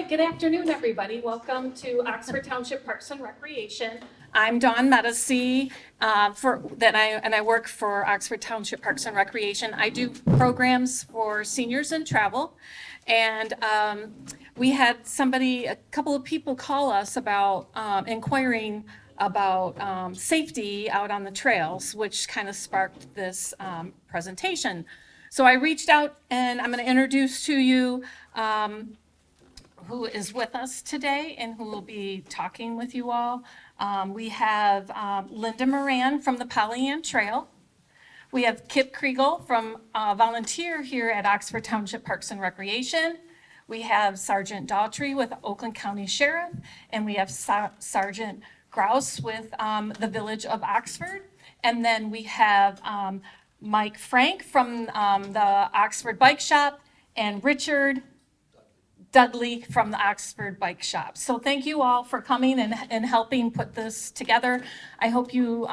right, good afternoon, everybody. Welcome to Oxford Township Parks and Recreation. I'm Dawn Medici, I work for Oxford Township Parks and Recreation. I do programs for seniors in travel, and we had a couple of people call us about inquiring about safety out on the trails, which kind of sparked this presentation. So I reached out, and I'm going to introduce to you who is with us today and who will be talking with you all. We have Linda Moran from the Pollyant Trail. We have Kip Kriegel from volunteer here at Oxford Township Parks and Recreation. We have Sergeant Daughtry with Oakland County Sheriff, and we have Sergeant Grouse with the Village of Oxford. And then we have Mike Frank from the Oxford Bike Shop, and Richard Dudley from the Oxford Bike Shop. So thank you all for coming and helping put this together. I hope you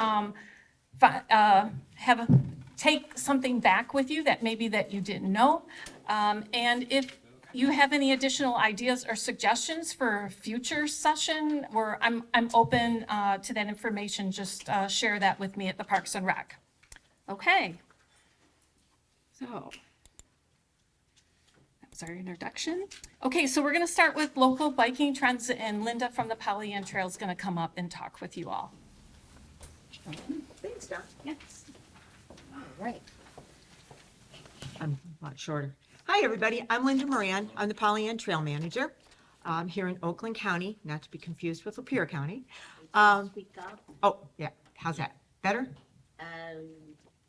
take something back with you that you didn't know. And if you have any additional ideas or suggestions for a future session, I'm open to that information. Just share that with me at the Parks and Rec. Okay. So that's our introduction. Okay, so we're going to start with local biking trends, and Linda from the Pollyant Trail is going to come up and talk with you all. Thanks, Don. Yes. All right. I'm a lot shorter. Hi, everybody. I'm Linda Moran. I'm the Pollyant Trail Manager here in Oakland County, not to be confused with Lapeer County. Speak up. Oh, yeah. How's that? Better?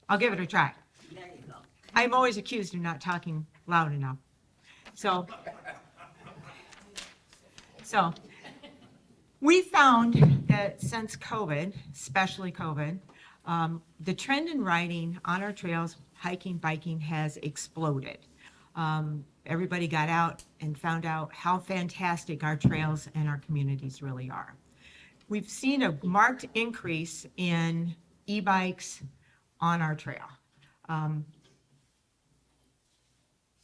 I'll give it a try. There you go. I'm always accused of not talking loud enough. So we found that since COVID, especially COVID, the trend in riding on our trails, hiking, biking has exploded. Everybody got out and found out how fantastic our trails and our communities really are. We've seen a marked increase in e-bikes on our trail.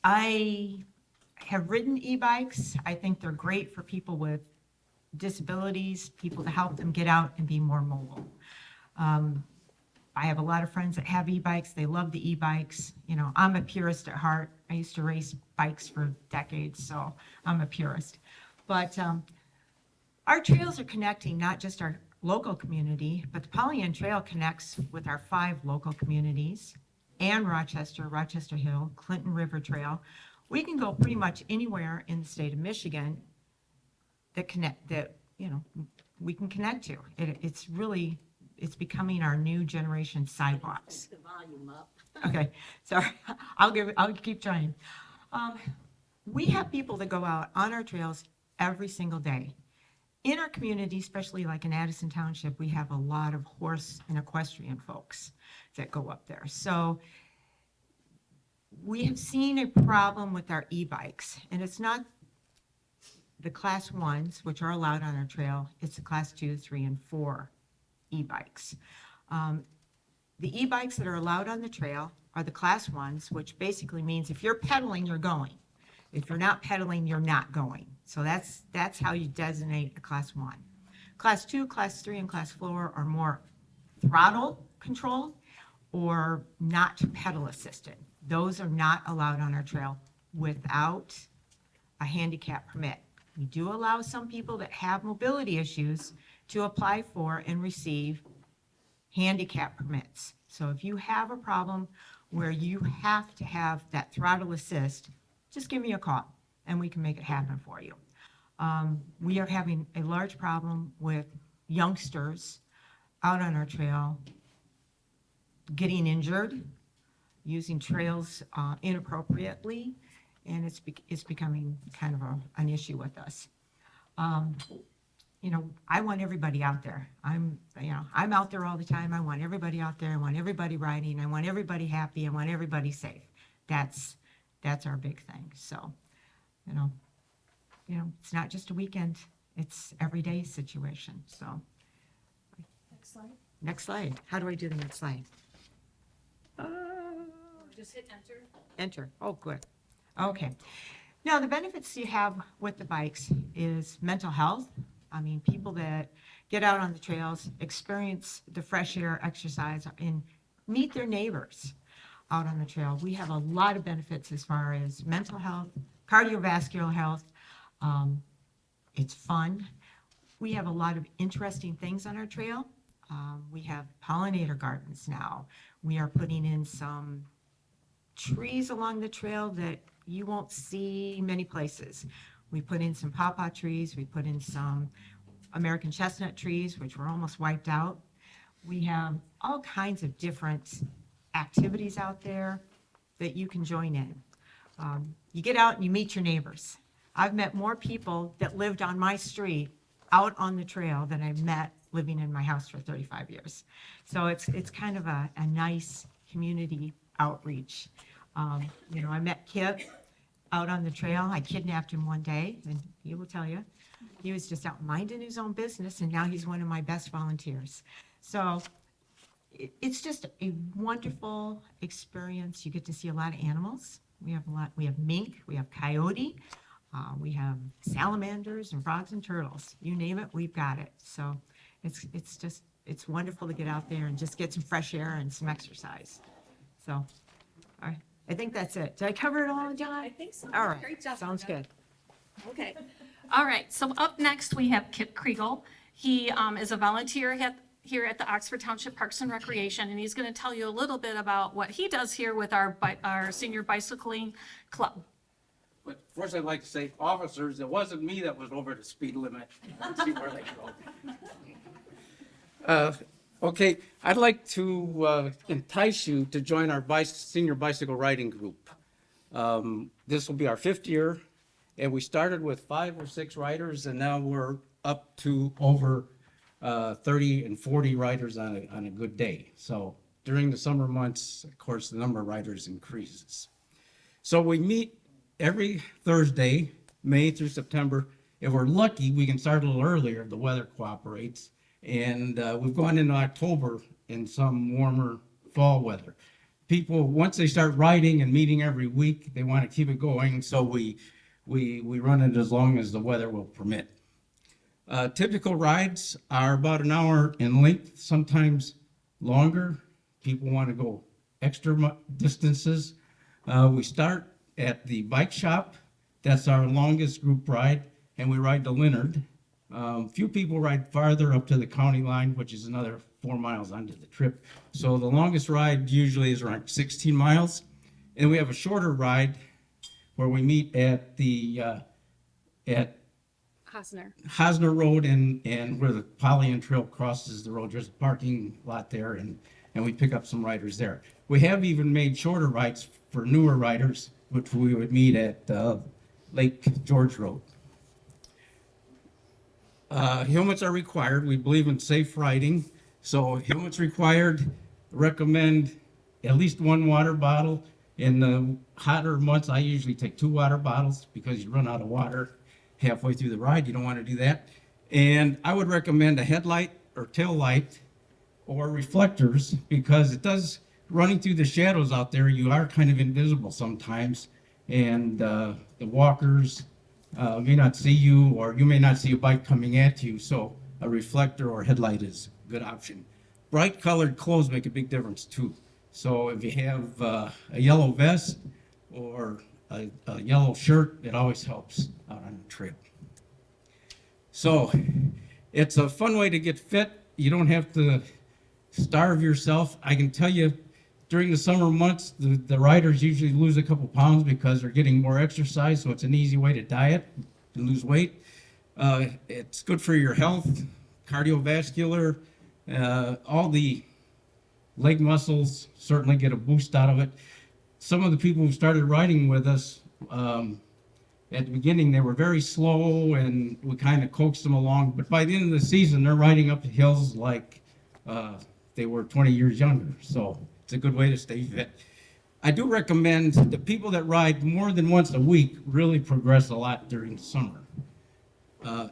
I have ridden e-bikes. I think they're great for people with disabilities, people to help them get out and be more mobile. I have a lot of friends that have e-bikes. They love the e-bikes. You know, I'm a purist at heart. I used to race bikes for decades, so I'm a purist. But our trails are connecting not just our local community, but the Pollyant Trail connects with our 5 local communities and Rochester Hill, Clinton River Trail. We can go pretty much anywhere in the state of Michigan that we can connect to. It's becoming our new generation sidewalks. The volume up. Okay, sorry, I'll keep trying. We have people that go out on our trails every single day. In our community, especially like in Addison Township, we have a lot of horse and equestrian folks that go up there. So we have seen a problem with our e-bikes, and it's not the class 1s, which are allowed on our trail. It's the class 2, 3, and 4 e-bikes. The e-bikes that are allowed on the trail are the class 1s, which basically means if you're pedaling, you're going. If you're not pedaling, you're not going. So that's how you designate a class 1. Class 2, class 3, and class 4 are more throttle controlled or not pedal assisted. Those are not allowed on our trail without a handicap permit. We do allow some people that have mobility issues to apply for and receive handicap permits. So if you have a problem where you have to have that throttle assist, just give me a call and we can make it happen for you. We are having a large problem with youngsters out on our trail getting injured, using trails inappropriately, and it's becoming kind of an issue with us. You know, I want everybody out there. I'm out there all the time. I want everybody out there. I want everybody riding. I want everybody happy. I want everybody safe. That's our big thing. So, you know, it's not just a weekend. It's everyday situation. So, Next slide. next slide. How do I do the next slide? Just hit enter. Enter. Oh, good. Okay. Now, the benefits you have with the bikes is mental health. I mean, people that get out on the trails, experience the fresh air, exercise, and meet their neighbors out on the trail. We have a lot of benefits as far as mental health, cardiovascular health. It's fun. We have a lot of interesting things on our trail. We have pollinator gardens now. We are putting in some trees along the trail that you won't see many places. We put in some pawpaw trees. We put in some American chestnut trees, which were almost wiped out. We have all kinds of different activities out there that you can join in. You get out and you meet your neighbors. I've met more people that lived on my street out on the trail than I've met living in my house for 35 years. So it's kind of a nice community outreach. I met Kip out on the trail. I kidnapped him one day, and he will tell you, he was just out minding his own business, and now he's one of my best volunteers. So it's just a wonderful experience. You get to see a lot of animals. We have mink, we have coyote, we have salamanders and frogs and turtles. You name it, we've got it. So it's wonderful to get out there and just get some fresh air and some exercise. So, all right, I think that's it. Did I cover it all, John? I think so. All right, Great job. sounds Brenda. good. Okay. All right. So up next, we have Kip Kriegel. He is a volunteer here at the Oxford Township Parks and Recreation, and he's going to tell you a little bit about what he does here with our senior bicycling club. But first, I'd like to say, officers, it wasn't me that was over the speed limit. Let's see where they go. Okay, I'd like to entice you to join our senior bicycle riding group. This will be our 5th year, and we started with 5 or 6 riders, and now we're up to over 30 and 40 riders on a good day. So during the summer months, of course, the number of riders increases. So we meet every Thursday, May through September. If we're lucky, we can start a little earlier if the weather cooperates. And we've gone into October in some warmer fall weather. People, once they start riding and meeting every week, they want to keep it going. So we run it as long as the weather will permit. Typical rides are about an hour in length, sometimes longer. People want to go extra distances. We start at the bike shop. That's our longest group ride, and we ride to Leonard. Few people ride farther up to the county line, which is another 4 miles onto the trip. So the longest ride usually is around 16 miles. And we have a shorter ride where we meet at the Hosner Road and where the Pollyant Trail crosses the road. There's a parking lot there, and we pick up some riders there. We have even made shorter rides for newer riders, which we would meet at Lake George Road. Helmets are required. We believe in safe riding. So helmets required. Recommend at least 1 water bottle. In the hotter months, I usually take 2 water bottles because you run out of water halfway through the ride. You don't want to do that. And I would recommend a headlight or tail light or reflectors because it does, running through the shadows out there, you are kind of invisible sometimes. And the walkers may not see you, or you may not see a bike coming at you. So a reflector or headlight is a good option. Bright colored clothes make a big difference too. So if you have a yellow vest or a yellow shirt, it always helps out on the trail. So it's a fun way to get fit. You don't have to starve yourself. I can tell you during the summer months, the riders usually lose a couple pounds because they're getting more exercise. So it's an easy way to diet and lose weight. It's good for your health, cardiovascular, all the leg muscles certainly get a boost out of it. Some of the people who started riding with us, at the beginning, they were very slow and we kind of coaxed them along. But by the end of the season, they're riding up the hills like they were 20 years younger. So it's a good way to stay fit. I do recommend the people that ride more than once a week really progress a lot during the summer.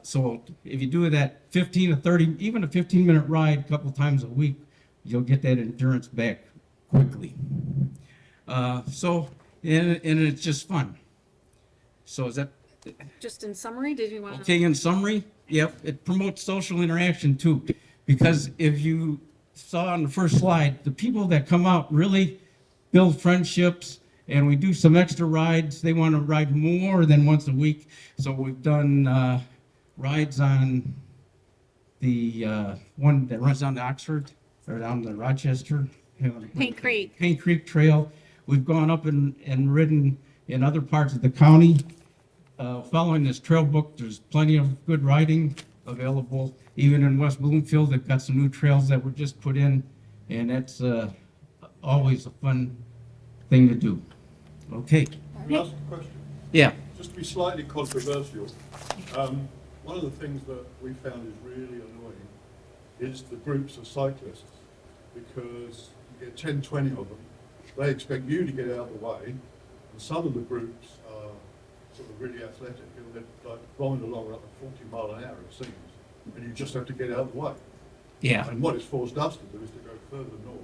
So if you do that 15 to 30, even a 15-minute ride a couple times a week, you'll get that endurance back quickly. And it's just fun. So is that, Just in summary, did you want to? okay, in summary, yep, it promotes social interaction too. Because if you saw on the first slide, the people that come out really build friendships, and we do some extra rides. They want to ride more than once a week. So we've done rides on the one that runs down to Oxford or down to Rochester. Paint Creek. Paint Creek Trail. We've gone up and ridden in other parts of the county. Following this trail book, there's plenty of good riding available. Even in West Bloomfield, they've got some new trails that were just put in, and that's always a fun thing to do. Okay, Can I ask a question? yeah, Just to be slightly controversial, one of the things that we found is really annoying is the groups of cyclists, because you get 10, 20 of them, they expect you to get out of the way, and some of the groups are sort of really athletic, and they're like rolling along at 40 mile an hour, it seems, and you just have to get out of the way. yeah. And what it's forced us to do is to go further north,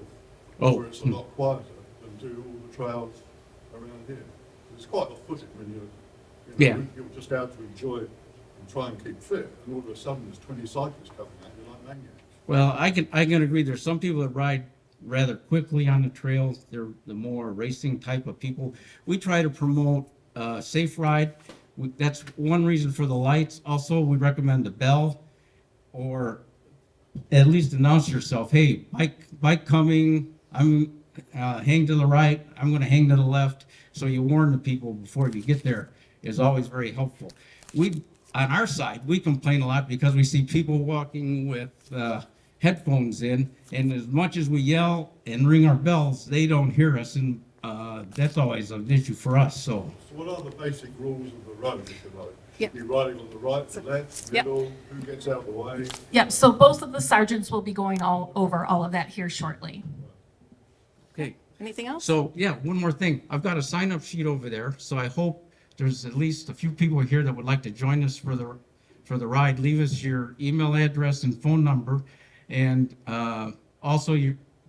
Oh. where it's a lot quieter, and do all the trails around here. It's quite off-putting when Yeah. you're just out to enjoy and try and keep fit, and all of a sudden there's 20 cyclists coming at you like maniacs. Well, I can agree. There's some people that ride rather quickly on the trails. They're the more racing type of people. We try to promote safe ride. That's one reason for the lights. Also, we recommend the bell, or at least announce yourself. Hey, bike coming. I'm hang to the right. I'm going to hang to the left. So you warn the people before you get there. Is always very helpful. On our side, we complain a lot because we see people walking with headphones in, and as much as we yell and ring our bells, they don't hear us, and that's always an issue for us. So So what are the basic rules of the road, if you like? Yep. You're riding on the right, the left, Yep. middle, who gets out of the way? Yep, so both of the sergeants will be going over all of that here shortly. okay. Anything else? So, yeah, one more thing. I've got a sign-up sheet over there, so I hope there's at least a few people here that would like to join us for the ride. Leave us your email address and phone number. And also,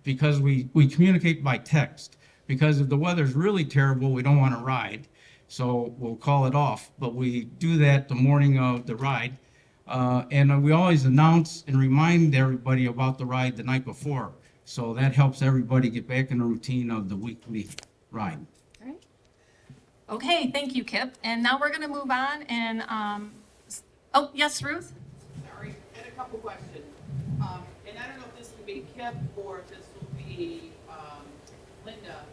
because we communicate by text. Because if the weather's really terrible, we don't want to ride, so we'll call it off. But we do that the morning of the ride. And we always announce and remind everybody about the ride the night before. So that helps everybody get back in the routine of the weekly ride. All right. Okay, thank you, Kip. And now we're going to move on and, oh, yes, Ruth? Sorry, I had a couple questions. And I don't know if this will be Kip or if this will be Linda.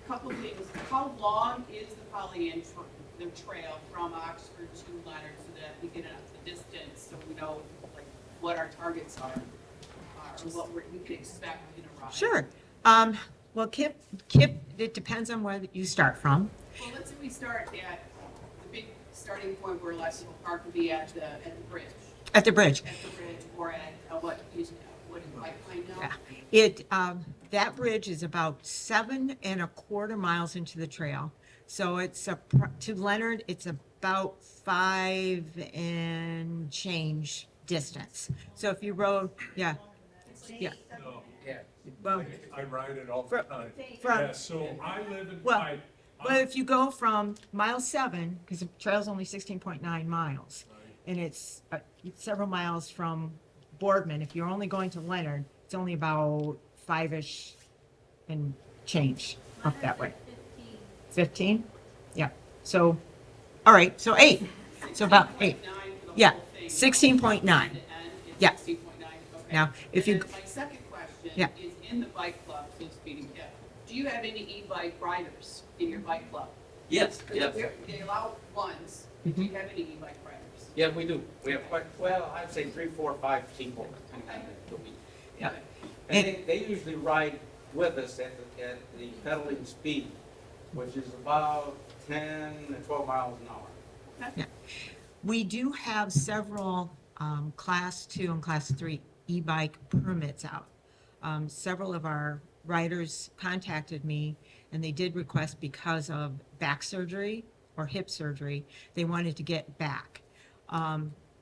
Couple things. How long is the Pollyant the trail from Oxford to Leonard so that we get the distance so we know like what our targets are or what we can expect in a ride? Sure. Well, Kip, it depends on where you start from. Well, let's say we start at the big starting point where lots of people park would be at the bridge. At the bridge. At the bridge or at what is Pipeline now? Yeah. That bridge is about 7.25 miles into the trail. So it's to Leonard, it's about 5 and change distance. So if you rode, yeah. Well, I ride it all the time. from, Yeah, so I live in Well, Pipe. but if you go from mile 7, because the trail's only 16.9 miles, and it's several miles from Boardman, if you're only going to Leonard, it's only about 5-ish and change up that way. 15? Yeah. So, all right, so 8. So about 8. 16.9 for the Yeah, whole thing. 16.9. The end is Yeah. 16.9, okay. Now, if And you- then my second question Yeah. is in the bike club, so speaking of, do you have any e-bike riders in your bike club? Yes, They allow ones, but do you have any e-bike riders? Yeah, we do. We have quite, well, I'd say 3, 4, 5 people. Yeah. And they usually ride with us at the pedaling speed, which is about 10 to 12 miles an hour. We do have several Class 2 and Class 3 e-bike permits out. Several of our riders contacted me, and they did request because of back surgery or hip surgery, they wanted to get back.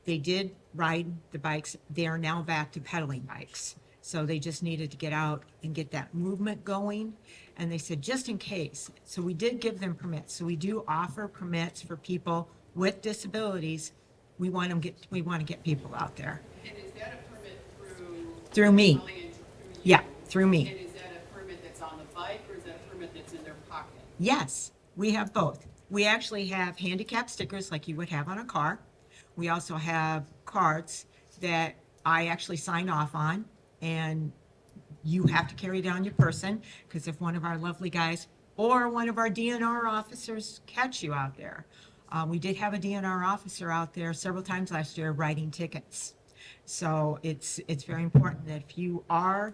They did ride the bikes. They are now back to pedaling bikes. So they just needed to get out and get that movement going. And they said, just in case. So we did give them permits. So we do offer permits for people with disabilities. We want to get people out there. And is that a permit Through me. Through you? Yeah, through me. And is that a permit that's on the bike, or is that a permit that's in their pocket? Yes, we have both. We actually have handicap stickers like you would have on a car. We also have cards that I actually sign off on, and you have to carry it on your person, because if one of our lovely guys or one of our DNR officers catch you out there. We did have a DNR officer out there several times last year writing tickets. So it's very important that if you are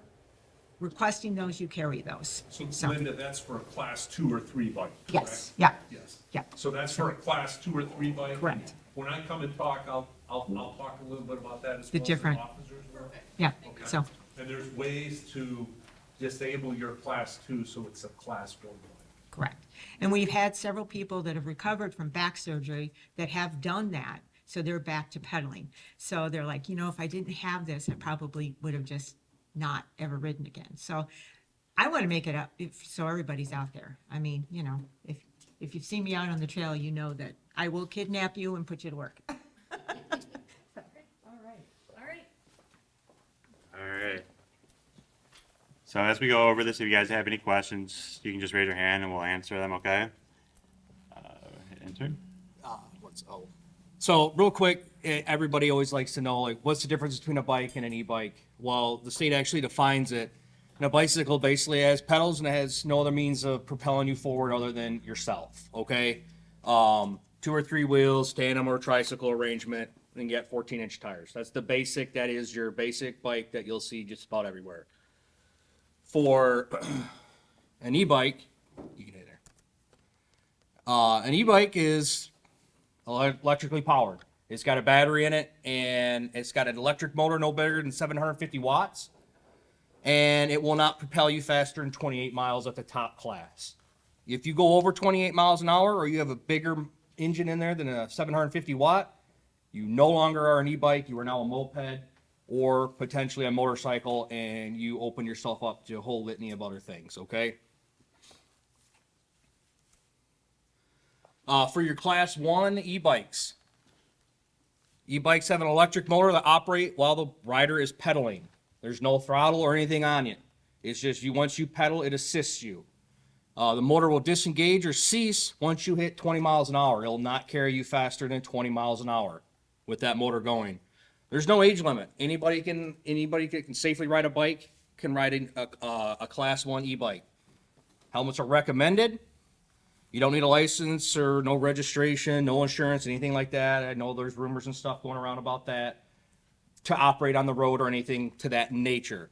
requesting those, you carry those. So Linda, that's for a class 2 or 3 bike, correct? Yes, yeah, Yes. yeah. So that's for a class 2 or 3 bike? Correct. When I come and talk, I'll talk a little bit about that as The well as different- officers will. Yeah, Okay. so, And there's ways to disable your class 2 so it's a class 1 bike. correct. And we've had several people that have recovered from back surgery that have done that, so they're back to pedaling. So they're like, if I didn't have this, I probably would have just not ever ridden again. So I want to make it up so everybody's out there. I mean, if you've seen me out on the trail, you know that I will kidnap you and put you to work. All right. So as we go over this, if you guys have any questions, you can just raise your hand and we'll answer them, okay? Intern? So real quick, everybody always likes to know, like, what's the difference between a bike and an e-bike? Well, the state actually defines it. And a bicycle basically has pedals and it has no other means of propelling you forward other than yourself, okay? 2 or 3 wheels, tandem or tricycle arrangement, and get 14-inch tires. That's the basic, that is your basic bike that you'll see just about everywhere. For an e-bike, you can hit there. An e-bike is electrically powered. It's got a battery in it, and it's got an electric motor no bigger than 750 watts, and it will not propel you faster than 28 miles at the top class. If you go over 28 miles an hour, or you have a bigger engine in there than a 750 watt, you no longer are an e-bike, you are now a moped, or potentially a motorcycle, and you open yourself up to a whole litany of other things, okay? For your class 1 e-bikes, e-bikes have an electric motor that operate while the rider is pedaling. There's no throttle or anything on it. It's just once you pedal, it assists you. The motor will disengage or cease once you hit 20 miles an hour. It'll not carry you faster than 20 miles an hour with that motor going. There's no age limit. Anybody that can safely ride a bike can ride a class 1 e-bike. Helmets are recommended. You don't need a license or no registration, no insurance, anything like that. I know there's rumors and stuff going around about that to operate on the road or anything to that nature.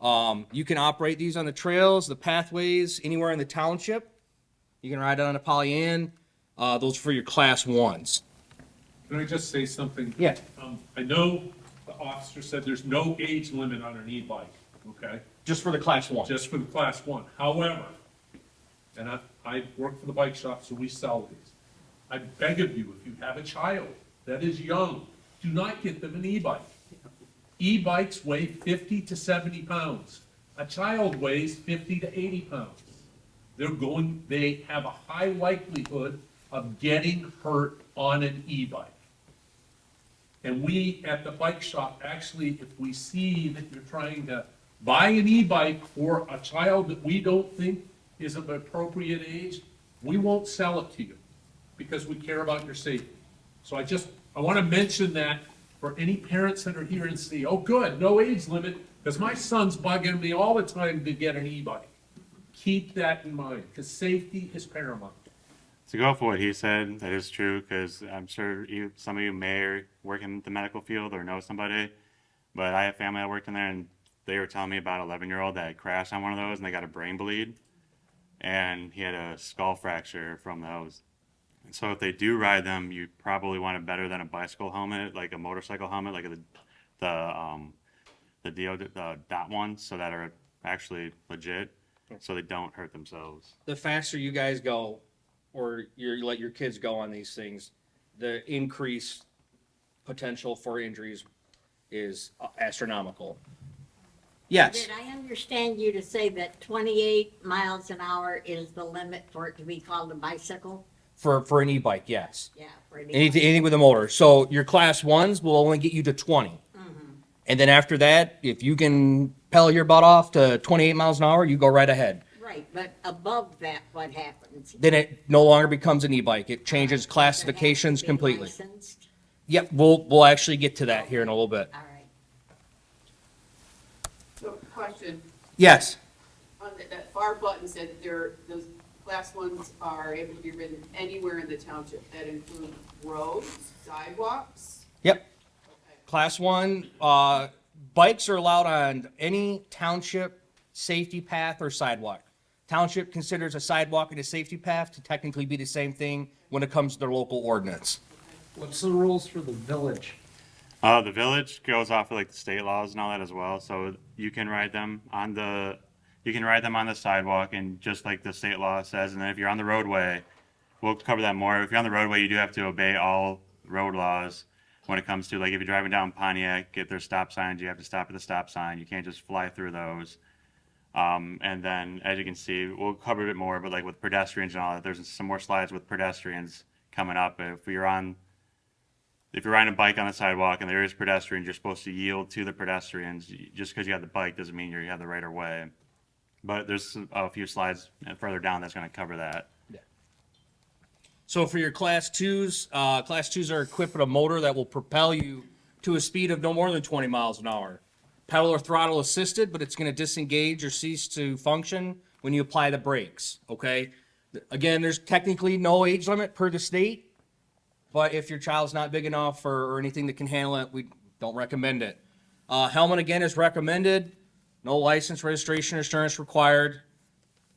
You can operate these on the trails, the pathways, anywhere in the township. You can ride it on a Pollyann. Those are for your class 1s. Can I just say something? Yeah. I know the officer said there's no age limit on an e-bike, okay? Just for the class 1. Just for the class 1. However, and I work for the bike shop, so we sell these. I beg of you, if you have a child that is young, do not get them an e-bike. E-bikes weigh 50 to 70 pounds. A child weighs 50 to 80 pounds. They have a high likelihood of getting hurt on an e-bike. And we at the bike shop, actually, if we see that you're trying to buy an e-bike for a child that we don't think is of appropriate age, we won't sell it to you because we care about your safety. So I want to mention that for any parents that are here and see, oh good, no age limit, because my son's bugging me all the time to get an e-bike. Keep that in mind, because safety is paramount. To go for what he said, that is true, because I'm sure some of you may work in the medical field or know somebody, but I have family that worked in there, and they were telling me about an 11-year-old that crashed on one of those, and they got a brain bleed, and he had a skull fracture from those. And so if they do ride them, you probably want it better than a bicycle helmet, like a motorcycle helmet, like the dot ones, so that are actually legit, so they don't hurt themselves. The faster you guys go, or you let your kids go on these things, the increased potential for injuries is astronomical. Yes, Did I understand you to say that 28 miles an hour is the limit for it to be called a bicycle? for an e-bike, yes. Yeah, for an Anything with a motor. So your class ones will only get you to 20. And then after that, if you can pedal your butt off to 28 miles an hour, you go right ahead. Right, but above that, what happens? Then it no longer becomes an e-bike. It changes Does it have to classifications be completely. licensed? Yep, we'll actually get to that here in a little bit. All right. So, question, Yes, on that far button said those class ones are able to be ridden anywhere in the township. That includes roads, sidewalks? yep. Okay. Class one, bikes are allowed on any township safety path or sidewalk. Township considers a sidewalk and a safety path to technically be the same thing when it comes to their local ordinance. What's the rules for the village? The village goes off of like the state laws and all that as well, so you can ride them on the sidewalk and just like the state law says, and then if you're on the roadway, we'll cover that more. If you're on the roadway, you do have to obey all road laws when it comes to like if you're driving down Pontiac, if there's stop signs, you have to stop at the stop sign. You can't just fly through those. And then as you can see, we'll cover a bit more, but like with pedestrians and all that, there's some more slides with pedestrians coming up. If you're riding a bike on the sidewalk and there is pedestrians, you're supposed to yield to the pedestrians. Just because you have the bike doesn't mean you have the right of way. But there's a few slides further down that's going to cover that. So for your class twos are equipped with a motor that will propel you to a speed of no more than 20 miles an hour. Pedal or throttle assisted, but it's going to disengage or cease to function when you apply the brakes, okay? Again, there's technically no age limit per the state, but if your child's not big enough or anything that can handle it, we don't recommend it. Helmet, again, is recommended. No license, registration, insurance required.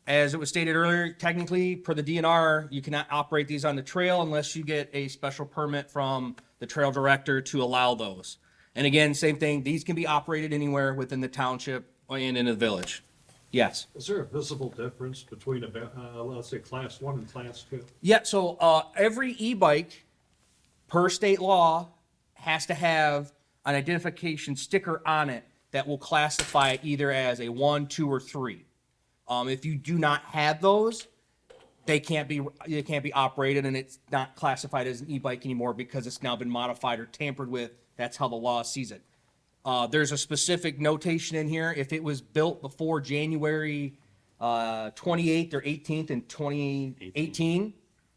As it was stated earlier, technically, per the DNR, you cannot operate these on the trail unless you get a special permit from the trail director to allow those. And again, same thing, these can be operated anywhere within the township and in the village. Yes. Is there a visible difference between let's say class one and class two? Yeah, so every e-bike, per state law, has to have an identification sticker on it that will classify it either as a 1, 2, or 3. If you do not have those, they can't be operated, and it's not classified as an e-bike anymore because it's now been modified or tampered with. That's how the law sees it. There's a specific notation in here. If it was built before January 28th or 18th in 2018,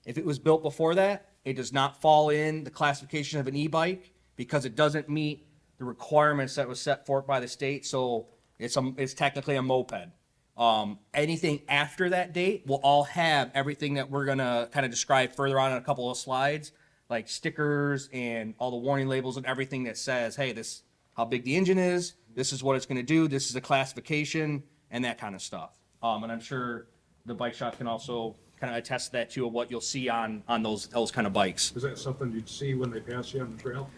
if it was built before that, it does not fall in the classification of an e-bike because it doesn't meet the requirements that was set forth by the state. So it's technically a moped. Anything after that date will all have everything that we're gonna kind of describe further on in a couple of slides, like stickers and all the warning labels and everything that says, hey, this how big the engine is, this is what it's gonna do, this is the classification, and that kind of stuff. And I'm sure the bike shop can also kind of attest to that too, of what you'll see on those kind of bikes. Is that something you'd see when they pass you on the trail?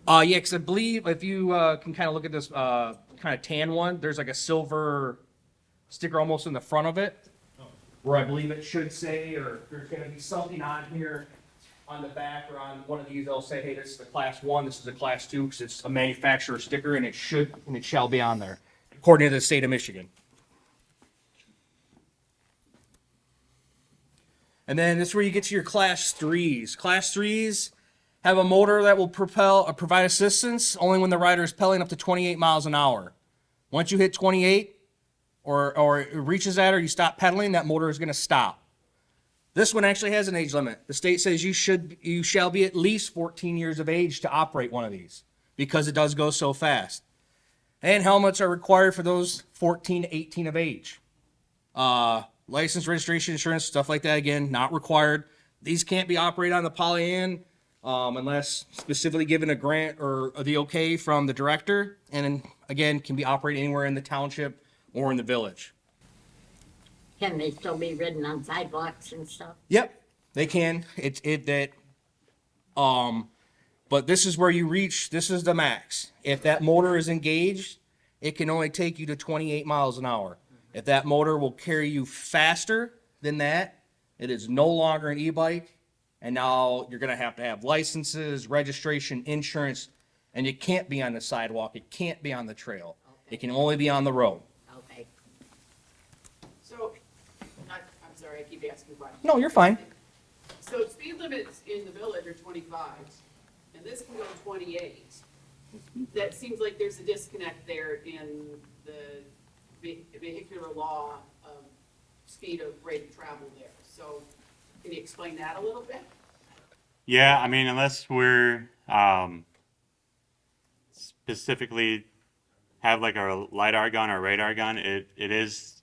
Yeah, because I believe if you can kind of look at this kind of tan one, there's like a silver sticker almost in the front of it, where I believe it should say, or there's going to be something on here on the back or on one of these, they'll say, hey, this is the class 1, this is the class 2, because it's a manufacturer sticker, and it shall be on there, according to the state of Michigan. And then this is where you get to your class 3s. Class 3s have a motor that will provide assistance only when the rider is pedaling up to 28 miles an hour. Once you hit 28, or it reaches that, or you stop pedaling, that motor is going to stop. This one actually has an age limit. The state says you shall be at least 14 years of age to operate one of these because it does go so fast. And helmets are required for those 14 to 18 of age. License, registration, insurance, stuff like that, again, not required. These can't be operated on the Pollyant unless specifically given a grant or the okay from the director. And then, again, can be operated anywhere in the township or in the village. Can they still be ridden on sidewalks and stuff? Yep, they can. But this is where you reach, this is the max. If that motor is engaged, it can only take you to 28 miles an hour. If that motor will carry you faster than that, it is no longer an e-bike. And now you're going to have licenses, registration, insurance, and it can't be on the sidewalk. It can't be on the trail. It can only be on the road. Okay. So, I'm sorry, I keep asking questions. No, you're fine. So speed limits in the village are 25, and this can go 28. That seems like there's a disconnect there in the vehicular law of speed of rate of travel there. So can you explain that a little bit? Yeah, I mean, unless we're specifically have like a LiDAR gun or radar gun, it is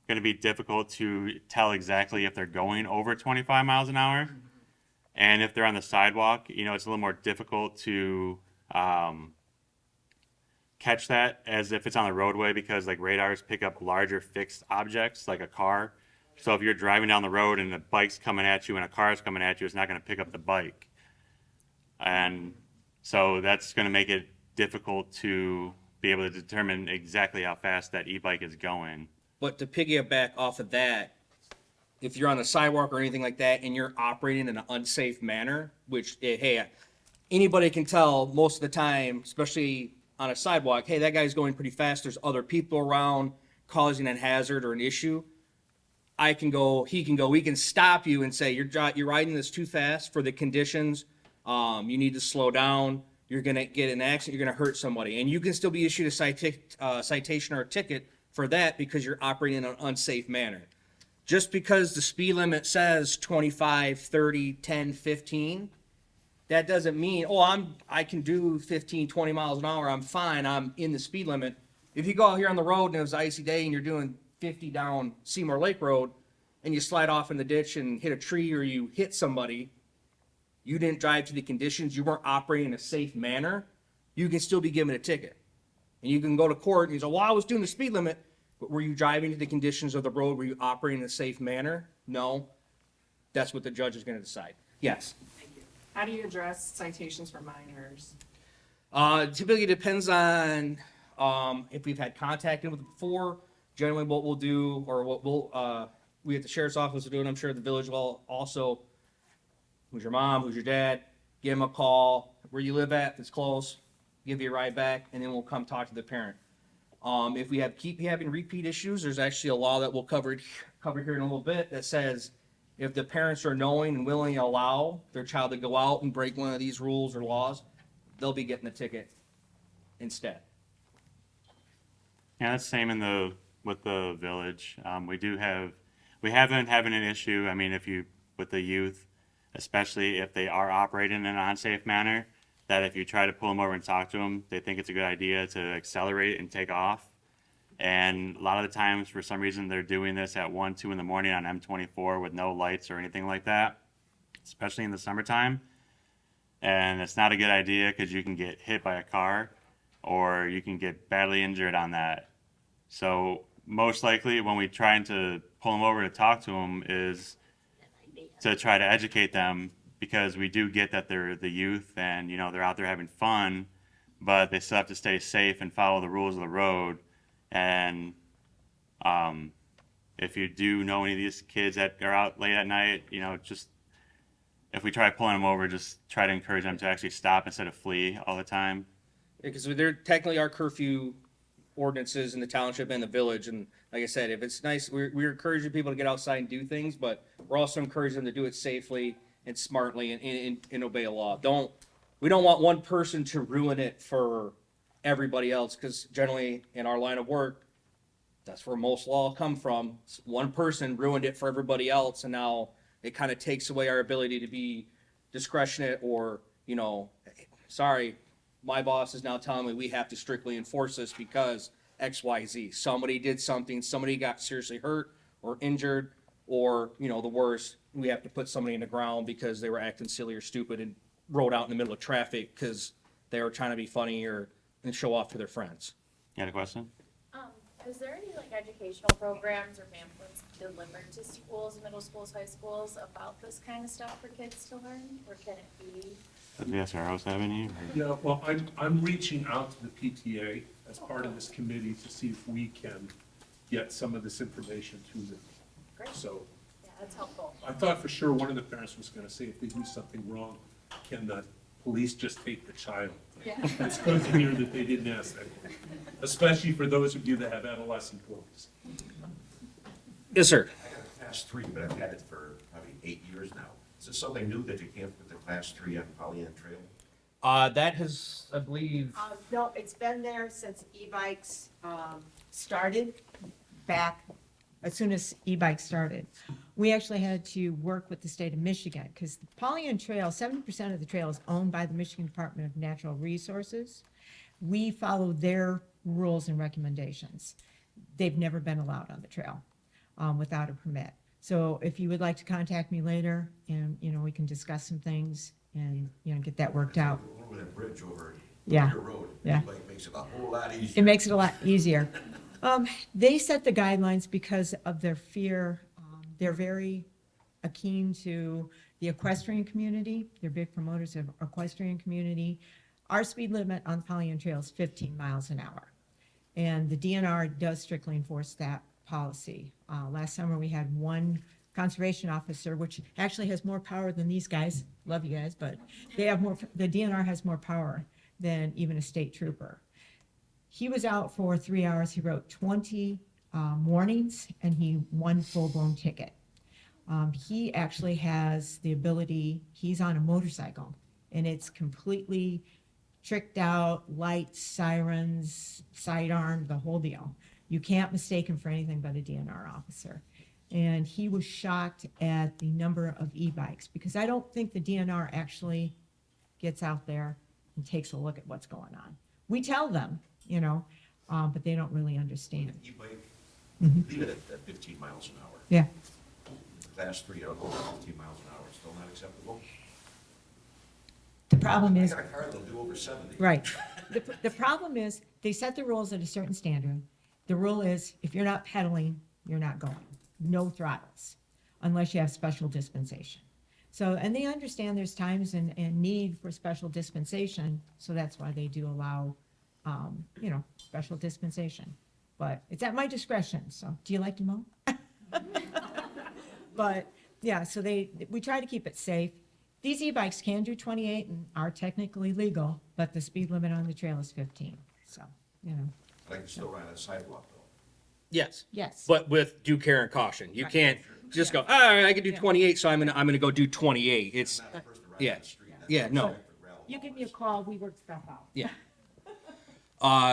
going to be difficult to tell exactly if they're going over 25 miles an hour. And if they're on the sidewalk, you know, it's a little more difficult to catch that as if it's on the roadway, because like radars pick up larger fixed objects like a car. So if you're driving down the road and a bike's coming at you and a car's coming at you, it's not going to pick up the bike. And so that's going to make it difficult to be able to determine exactly how fast that e-bike is going. But to piggyback off of that, if you're on the sidewalk or anything like that and you're operating in an unsafe manner, which, hey, anybody can tell most of the time, especially on a sidewalk, hey, that guy's going pretty fast. There's other people around causing a hazard or an issue. I can go, he can go, we can stop you and say, you're riding this too fast for the conditions. You need to slow down. You're going to get in an accident. You're going to hurt somebody. And you can still be issued a citation or a ticket for that because you're operating in an unsafe manner. Just because the speed limit says 25, 30, 10, 15, that doesn't mean, I can do 15, 20 miles an hour. I'm fine. I'm in the speed limit. If you go out here on the road and it was an icy day and you're doing 50 down Seymour Lake Road and you slide off in the ditch and hit a tree or you hit somebody, you didn't drive to the conditions, you weren't operating in a safe manner, you can still be given a ticket. And you can go to court and you say, well, I was doing the speed limit, but were you driving to the conditions of the road? Were you operating in a safe manner? No. That's what the judge is going to decide. Yes. How do you address citations for minors? Typically depends on if we've had contact with them before. Generally what we'll do, or what we at the sheriff's office will do, and I'm sure the village will also, who's your mom, who's your dad, give them a call, where you live at, if it's close, give you a ride back, and then we'll come talk to the parent. If we keep having repeat issues, there's actually a law that we'll cover here in a little bit that says if the parents are knowing and willing to allow their child to go out and break one of these rules or laws, they'll be getting a ticket instead. Yeah, that's same with the village. We haven't having an issue. I mean, with the youth, especially if they are operating in an unsafe manner, that if you try to pull them over and talk to them, they think it's a good idea to accelerate and take off. And a lot of the times, for some reason, they're doing this at 1, 2 in the morning on M24 with no lights or anything like that, especially in the summertime. And it's not a good idea because you can get hit by a car or you can get badly injured on that. So most likely when we try to pull them over to talk to them is to try to educate them, because we do get that they're the youth and, you know, they're out there having fun, but they still have to stay safe and follow the rules of the road. And if you do know any of these kids that are out late at night, you know, just if we try pulling them over, just try to encourage them to actually stop instead of flee all the time. Because there technically are curfew ordinances in the township and the village, and like I said, if it's nice, we're encouraging people to get outside and do things, but we're also encouraging them to do it safely and smartly and obey a law. We don't want one person to ruin it for everybody else, because generally in our line of work, that's where most law come from. One person ruined it for everybody else, and now it kind of takes away our ability to be discretionate, or, you know, sorry, my boss is now telling me we have to strictly enforce this because X, Y, Z. Somebody did something, somebody got seriously hurt or injured, or, you know, the worst, we have to put somebody in the ground because they were acting silly or stupid and rode out in the middle of traffic because they were trying to be funny and show off to their friends. You had a question? Is there any like educational programs or pamphlets delivered to schools, middle schools, high schools about this kind of stuff for kids to learn, or can it be? Does the SROs have any? Yeah, well, I'm reaching out to the PTA as part of this committee to see if we can get some of this information to them. Great. So Yeah, that's helpful. I thought for sure one of the parents was gonna say if they do something wrong, can the police just take the child. Yeah. It's good to hear that they didn't ask that, especially for those of you that have adolescent boys. Yes, sir. I got a class 3, but I've had it for probably 8 years now. Is it something new that you can't put the class 3 on Pollyant Trail? That has, I believe, No, it's been there since e-bikes started, back as soon as e-bikes started. We actually had to work with the state of Michigan, because the Pollyant Trail, 70% of the trail is owned by the Michigan Department of Natural Resources. We follow their rules and recommendations. They've never been allowed on the trail without a permit. So if you would like to contact me later, and, we can discuss some things and, get that worked out. Over that bridge over Yeah. your road. Yeah. Like makes it a whole lot easier. It makes it a lot easier. They set the guidelines because of their fear. They're very keen to the equestrian community. They're big promoters of equestrian community. Our speed limit on Pollyant Trail is 15 miles an hour. And the DNR does strictly enforce that policy. Last summer, we had one conservation officer, which actually has more power than these guys. Love you guys, but they have more, the DNR has more power than even a state trooper. He was out for 3 hours. He wrote 20 warnings, and he won full-blown ticket. He actually has the ability, he's on a motorcycle, and it's completely tricked out, lights, sirens, sidearm, the whole deal. You can't mistake him for anything but a DNR officer. And he was shocked at the number of e-bikes, because I don't think the DNR actually gets out there and takes a look at what's going on. We tell them, but they don't really understand. E-bike, Mhm. leave it at 15 miles an hour. Yeah. Class 3, I'll go 15 miles an hour. Still not acceptable? The problem is, I got a car that'll do over 70. right, the problem is, they set the rules at a certain standard. The rule is, if you're not pedaling, you're not going. No throttles, unless you have special dispensation. So, and they understand there's times and need for special dispensation, so that's why they do allow, special dispensation. But it's at my discretion, so, do you like to mow? But, yeah, so we try to keep it safe. These e-bikes can do 28 and are technically legal, but the speed limit on the trail is 15, so, I can still ride on the sidewalk though. yes. yes. But with due care and caution. You Right. can't just go, all right, I can do 28, so I'm gonna go do 28. It's, I'm not the person to ride yeah. on the street. That's Yeah, what no. I'm saying for gravel. You give me a call, we work stuff out. yeah.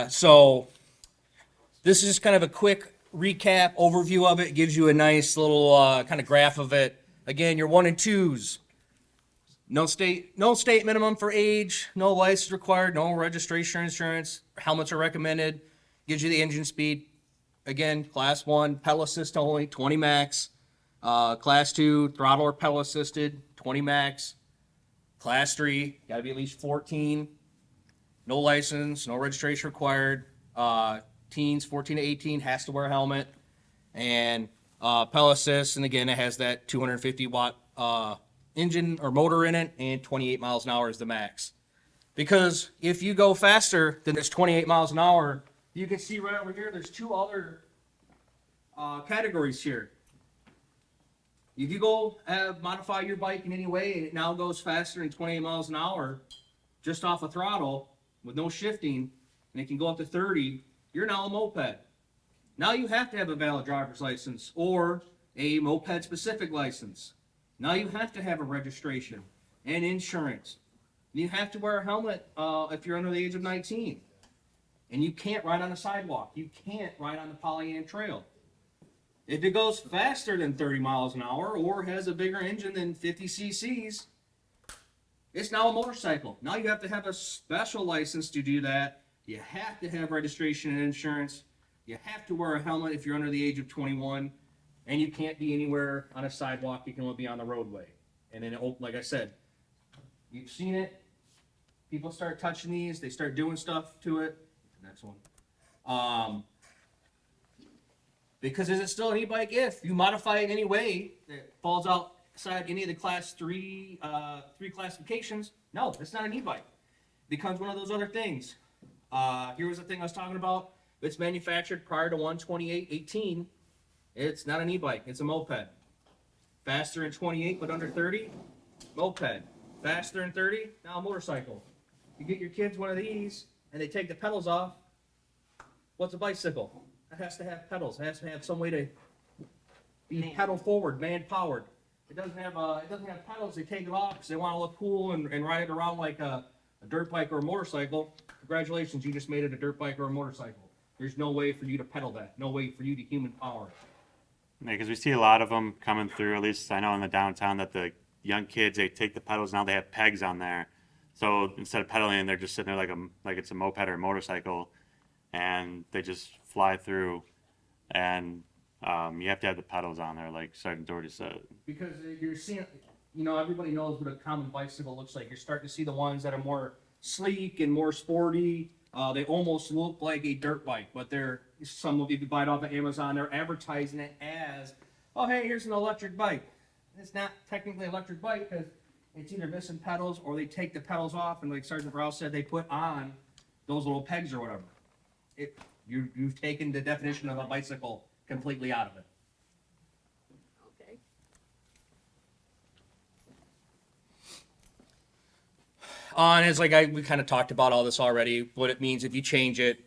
So this is just kind of a quick recap, overview of it. It gives you a nice little kind of graph of it. Again, your 1 and 2s. No state minimum for age, no license required, no registration or insurance. Helmets are recommended. Gives you the engine speed. Again, class 1, pedal assist only, 20 max. Class 2, throttle or pedal assisted, 20 max. Class 3, gotta be at least 14. No license, no registration required. Teens 14 to 18 has to wear a helmet. And pedal assist, and again, it has that 250 watt engine or motor in it, and 28 miles an hour is the max. Because if you go faster than this 28 miles an hour, you can see right over here, there's 2 other categories here. If you go modify your bike in any way and it now goes faster than 28 miles an hour, just off a throttle with no shifting, and it can go up to 30, you're now a moped. Now you have to have a valid driver's license or a moped specific license. Now you have to have a registration and insurance. You have to wear a helmet if you're under the age of 19. And you can't ride on a sidewalk. You can't ride on the Pollyant Trail. If it goes faster than 30 miles an hour or has a bigger engine than 50 cc's, it's now a motorcycle. Now you have to have a special license to do that. You have to have registration and insurance. You have to wear a helmet if you're under the age of 21. And you can't be anywhere on a sidewalk. You can only be on the roadway. And then, like I said, you've seen it. People start touching these. They start doing stuff to it. Next one. Because is it still an e-bike if you modify it in any way that falls outside any of the class 3 classifications? No, it's not an e-bike. It becomes one of those other things. Here was the thing I was talking about. If it's manufactured prior to 1/28/18, it's not an e-bike, it's a moped. Faster than 28 but under 30, moped. faster than 30, now a motorcycle. You get your kids one of these, and they take the pedals off. What's a bicycle? It has to have pedals. It has to have some way to be pedal forward, man powered. It doesn't have pedals. They take it off because they want to look cool and ride it around like a dirt bike or a motorcycle. Congratulations, you just made it a dirt bike or a motorcycle. There's no way for you to pedal that. No way for you to human power it. Yeah, because we see a lot of them coming through. At least I know in the downtown that the young kids, they take the pedals, now they have pegs on there. So instead of pedaling, they're just sitting there like it's a moped or a motorcycle, and they just fly through. And you have to have the pedals on there, like Sergeant Doherty said. Because you're seeing, everybody knows what a common bicycle looks like. You're starting to see the ones that are more sleek and more sporty. They almost look like a dirt bike, but some of you buy it off of Amazon, they're advertising it as, oh, hey, here's an electric bike. It's not technically an electric bike because it's either missing pedals or they take the pedals off, and like Sergeant Rouse said, they put on those little pegs or whatever. You've taken the definition of a bicycle completely out of it. Okay. And it's like we kind of talked about all this already, what it means if you change it,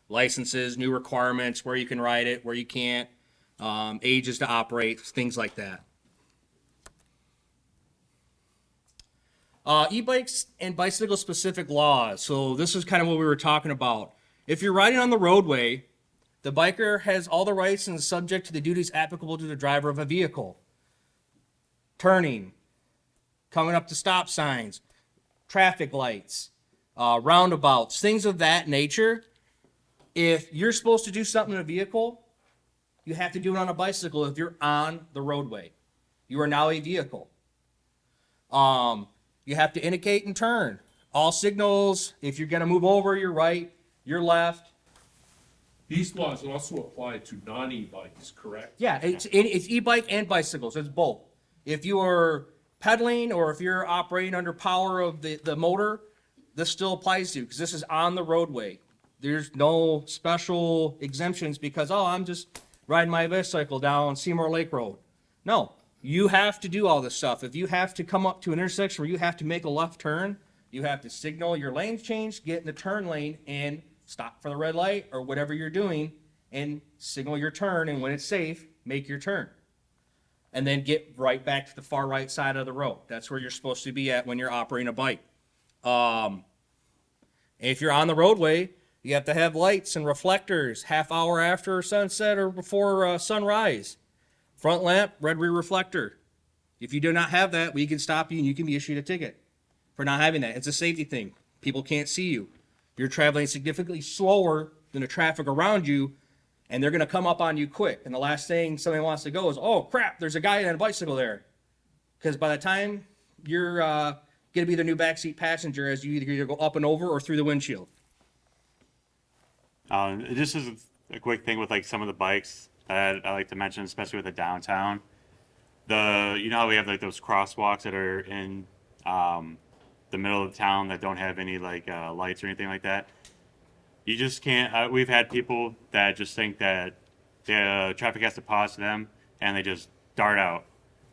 licenses, new requirements, where you can ride it, where you can't, ages to operate, things like that. E-bikes and bicycle-specific laws. So this is kind of what we were talking about. If you're riding on the roadway, the biker has all the rights and is subject to the duties applicable to the driver of a vehicle. Turning, coming up to stop signs, traffic lights, roundabouts, things of that nature. If you're supposed to do something in a vehicle, you have to do it on a bicycle if you're on the roadway. You are now a vehicle. You have to indicate and turn. All signals, if you're going to move over, your right, your left. These laws also apply to non-e-bikes, correct? Yeah, it's e-bike and bicycles. It's both. If you are pedaling or if you're operating under power of the motor, this still applies to you because this is on the roadway. There's no special exemptions because, I'm just riding my bicycle down Seymour Lake Road. No, you have to do all this stuff. If you have to come up to an intersection where you have to make a left turn, you have to signal your lane's changed, get in the turn lane, and stop for the red light or whatever you're doing, and signal your turn, and when it's safe, make your turn. And then get right back to the far right side of the road. That's where you're supposed to be at when you're operating a bike. If you're on the roadway, you have to have lights and reflectors half hour after sunset or before sunrise. Front lamp, red rear reflector. If you do not have that, we can stop you and you can be issued a ticket for not having that. It's a safety thing. People can't see you. You're traveling significantly slower than the traffic around you, and they're going to come up on you quick. And the last thing somebody wants to go is, oh, crap, there's a guy on a bicycle there. Because by the time you're going to be the new backseat passenger as you either go up and over or through the windshield. This is a quick thing with like some of the bikes that I like to mention, especially with the downtown. How we have like those crosswalks that are in the middle of town that don't have any like lights or anything like that. You just can't. We've had people that just think that the traffic has to pause to them, and they just dart out.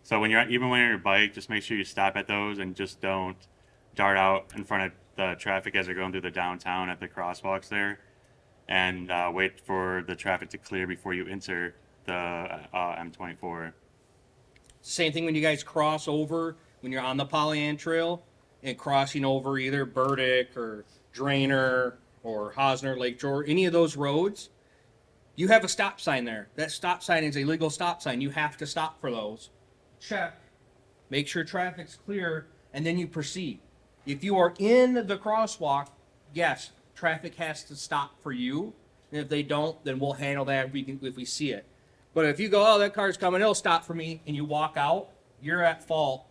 So when you're on your bike, just make sure you stop at those and just don't dart out in front of the traffic as they're going through the downtown at the crosswalks there, and wait for the traffic to clear before you enter the M24. Same thing when you guys cross over, when you're on the Pollyant Trail and crossing over either Burdick or Drainer or Hosner, Lake George, any of those roads, you have a stop sign there. That stop sign is a legal stop sign. You have to stop for those. Check, make sure traffic's clear, and then you proceed. If you are in the crosswalk, yes, traffic has to stop for you. And if they don't, then we'll handle that if we see it. But if you go, oh, that car's coming, it'll stop for me, and you walk out, you're at fault,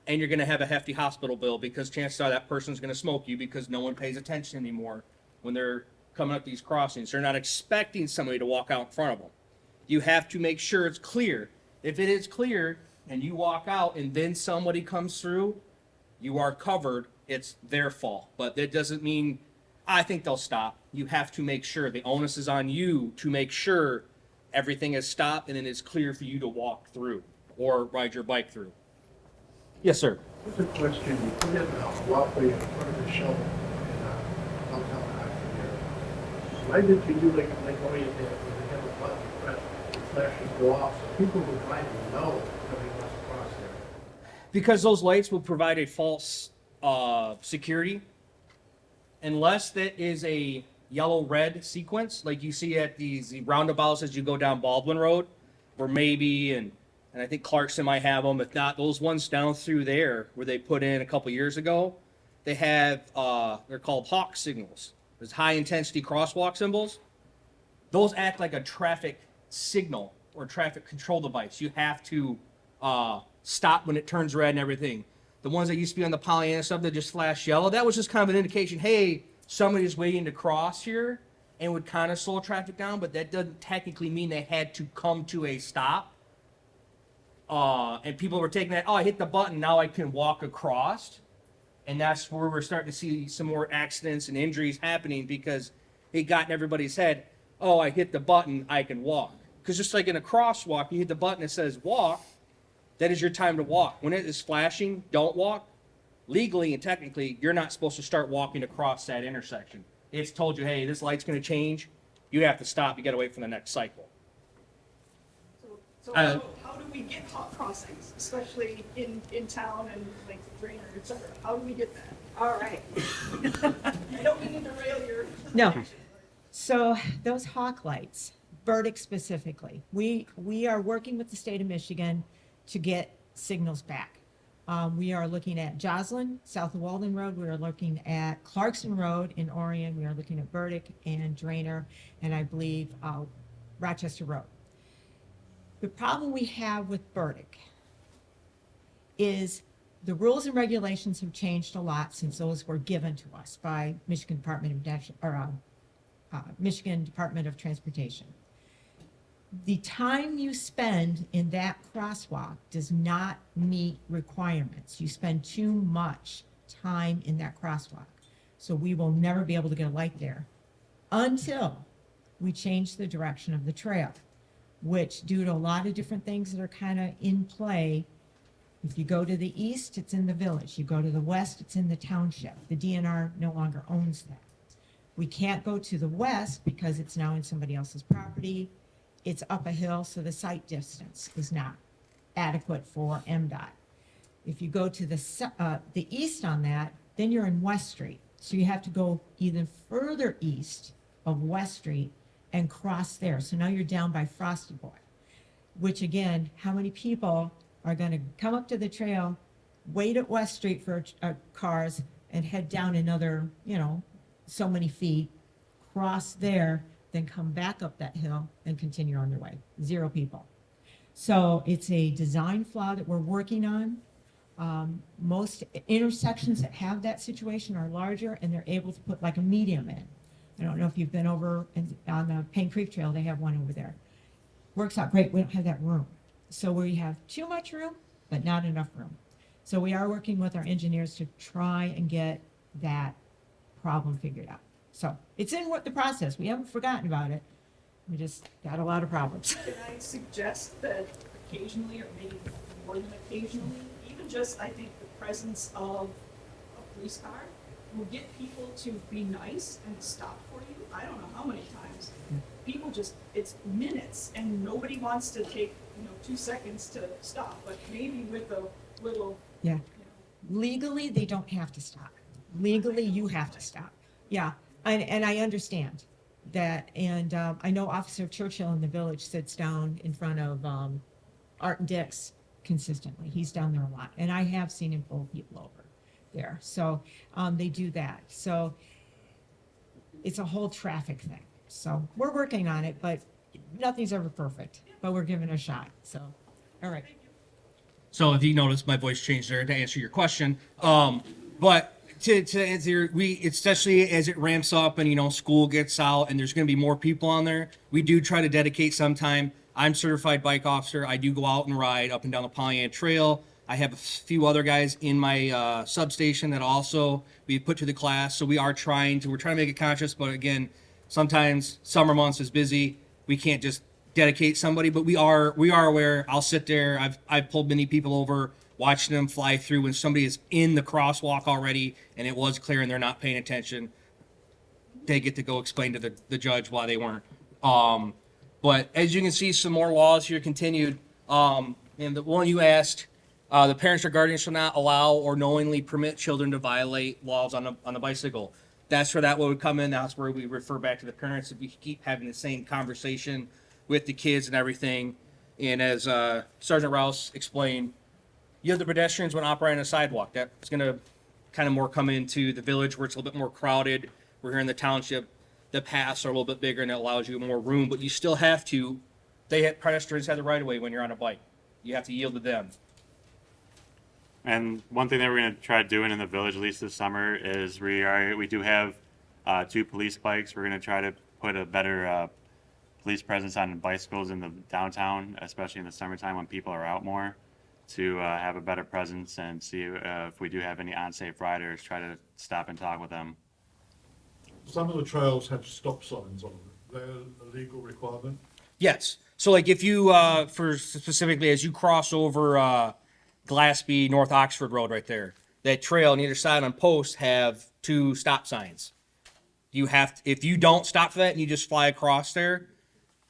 and you're going to have a hefty hospital bill because chances are that person's going to smoke you because no one pays attention anymore when they're coming up these crossings. They're not expecting somebody to walk out in front of them. You have to make sure it's clear. If it is clear and you walk out and then somebody comes through, you are covered. It's their fault. But that doesn't mean, I think they'll stop. You have to make sure. The onus is on you to make sure everything is stopped and it is clear for you to walk through or ride your bike through. Yes, sir. Just a question, you put in a walkway in front of the shovel in downtown Oxford here. Why did you do like Way you did, where they have a button, press, the flashes go off, so people who drive know that they must cross there? Because those lights will provide a false security. Unless that is a yellow-red sequence, like you see at these roundabouts as you go down Baldwin Road, or maybe, and I think Clarkson might have them. If not, those ones down through there where they put in a couple years ago, they have, they're called hawk signals. There's high-intensity crosswalk symbols. Those act like a traffic signal or traffic control device. You have to stop when it turns red and everything. The ones that used to be on the Pollyanna stuff that just flash yellow, that was just kind of an indication, hey, somebody's waiting to cross here, and would kind of slow traffic down, but that doesn't technically mean they had to come to a stop. And people were taking that, oh, I hit the button, now I can walk across. And that's where we're starting to see some more accidents and injuries happening because it got in everybody's head, oh, I hit the button, I can walk. Because just like in a crosswalk, you hit the button that says walk, that is your time to walk. When it is flashing, don't walk, legally and technically, you're not supposed to start walking across that intersection. It's told you, hey, this light's going to change. You have to stop. You got to wait for the next cycle. So Uh, how do we get hot crossings, especially in town and like the drainer, et cetera? How do we get that? All right. I don't mean to derail your. No. So those hawk lights, Burdick specifically, we are working with the state of Michigan to get signals back. We are looking at Joslin, south of Walden Road. We are looking at Clarkson Road in Orion. We are looking at Burdick and Drainer, and I believe Rochester Road. The problem we have with Burdick is the rules and regulations have changed a lot since those were given to us by Michigan Department of Transportation. The time you spend in that crosswalk does not meet requirements. You spend too much time in that crosswalk. So we will never be able to get a light there until we change the direction of the trail, which due to a lot of different things that are kind of in play, if you go to the east, it's in the village. You go to the west, it's in the township. The DNR no longer owns that. We can't go to the west because it's now in somebody else's property. It's up a hill, so the sight distance is not adequate for MDOT. If you go to the east on that, then you're in West Street. So you have to go even further east of West Street and cross there. So now you're down by Frosty Boy, which again, how many people are going to come up to the trail, wait at West Street for cars, and head down another, so many feet, cross there, then come back up that hill and continue on their way. 0 people. So it's a design flaw that we're working on. Most intersections that have that situation are larger and they're able to put like a medium in. I don't know if you've been over on the Payne Creek Trail, they have one over there. Works out great, we don't have that room. So we have too much room, but not enough room. So we are working with our engineers to try and get that problem figured out. So it's in the process. We haven't forgotten about it. We just got a lot of problems. Can I suggest that occasionally, or maybe more than occasionally, even just, I think, the presence of a police car will get people to be nice and stop for you? I don't know how many times. People just, it's minutes, and nobody wants to take, 2 seconds to stop, but maybe with a little, Yeah. Legally, they don't have to stop. Legally, you have to stop. Yeah, and I understand that, and I know Officer Churchill in the village sits down in front of Art and Dick's consistently. He's down there a lot, and I have seen him pull people over there. So they do that. So it's a whole traffic thing. So we're working on it, but nothing's ever perfect. But we're giving it a shot. So, all right. So if you notice, my voice changed there to answer your question. But to answer, especially as it ramps up and, school gets out and there's going to be more people on there, we do try to dedicate some time. I'm certified bike officer. I do go out and ride up and down the Pollyanna Trail. I have a few other guys in my substation that also we put to the class. So we're trying to make it conscious. But again, sometimes summer months is busy. We can't just dedicate somebody, but we are aware. I'll sit there. I've pulled many people over watching them fly through when somebody is in the crosswalk already and it was clear and they're not paying attention. They get to go explain to the judge why they weren't. But as you can see, some more laws here continued. And the one you asked, the parents or guardians shall not allow or knowingly permit children to violate laws on the bicycle. That's where that would come in. That's where we refer back to the parents. If we keep having the same conversation with the kids and everything. And as Sergeant Rouse explained, you have the pedestrians when operating on a sidewalk. That's going to kind of more come into the village where it's a little bit more crowded. We're here in the township. The paths are a little bit bigger and it allows you more room, but you still have to. Pedestrians have the right of way when you're on a bike. You have to yield to them. And one thing that we're going to try doing in the village, at least this summer, is we do have 2 police bikes. We're going to try to put a better police presence on bicycles in the downtown, especially in the summertime when people are out more, to have a better presence and see if we do have any unsafe riders, try to stop and talk with them. Some of the trails have stop signs on them. They're a legal requirement. Yes. So like if you, for specifically as you cross over Glassby, North Oxford Road right there, that trail on either side on posts have 2 stop signs. If you don't stop for that and you just fly across there,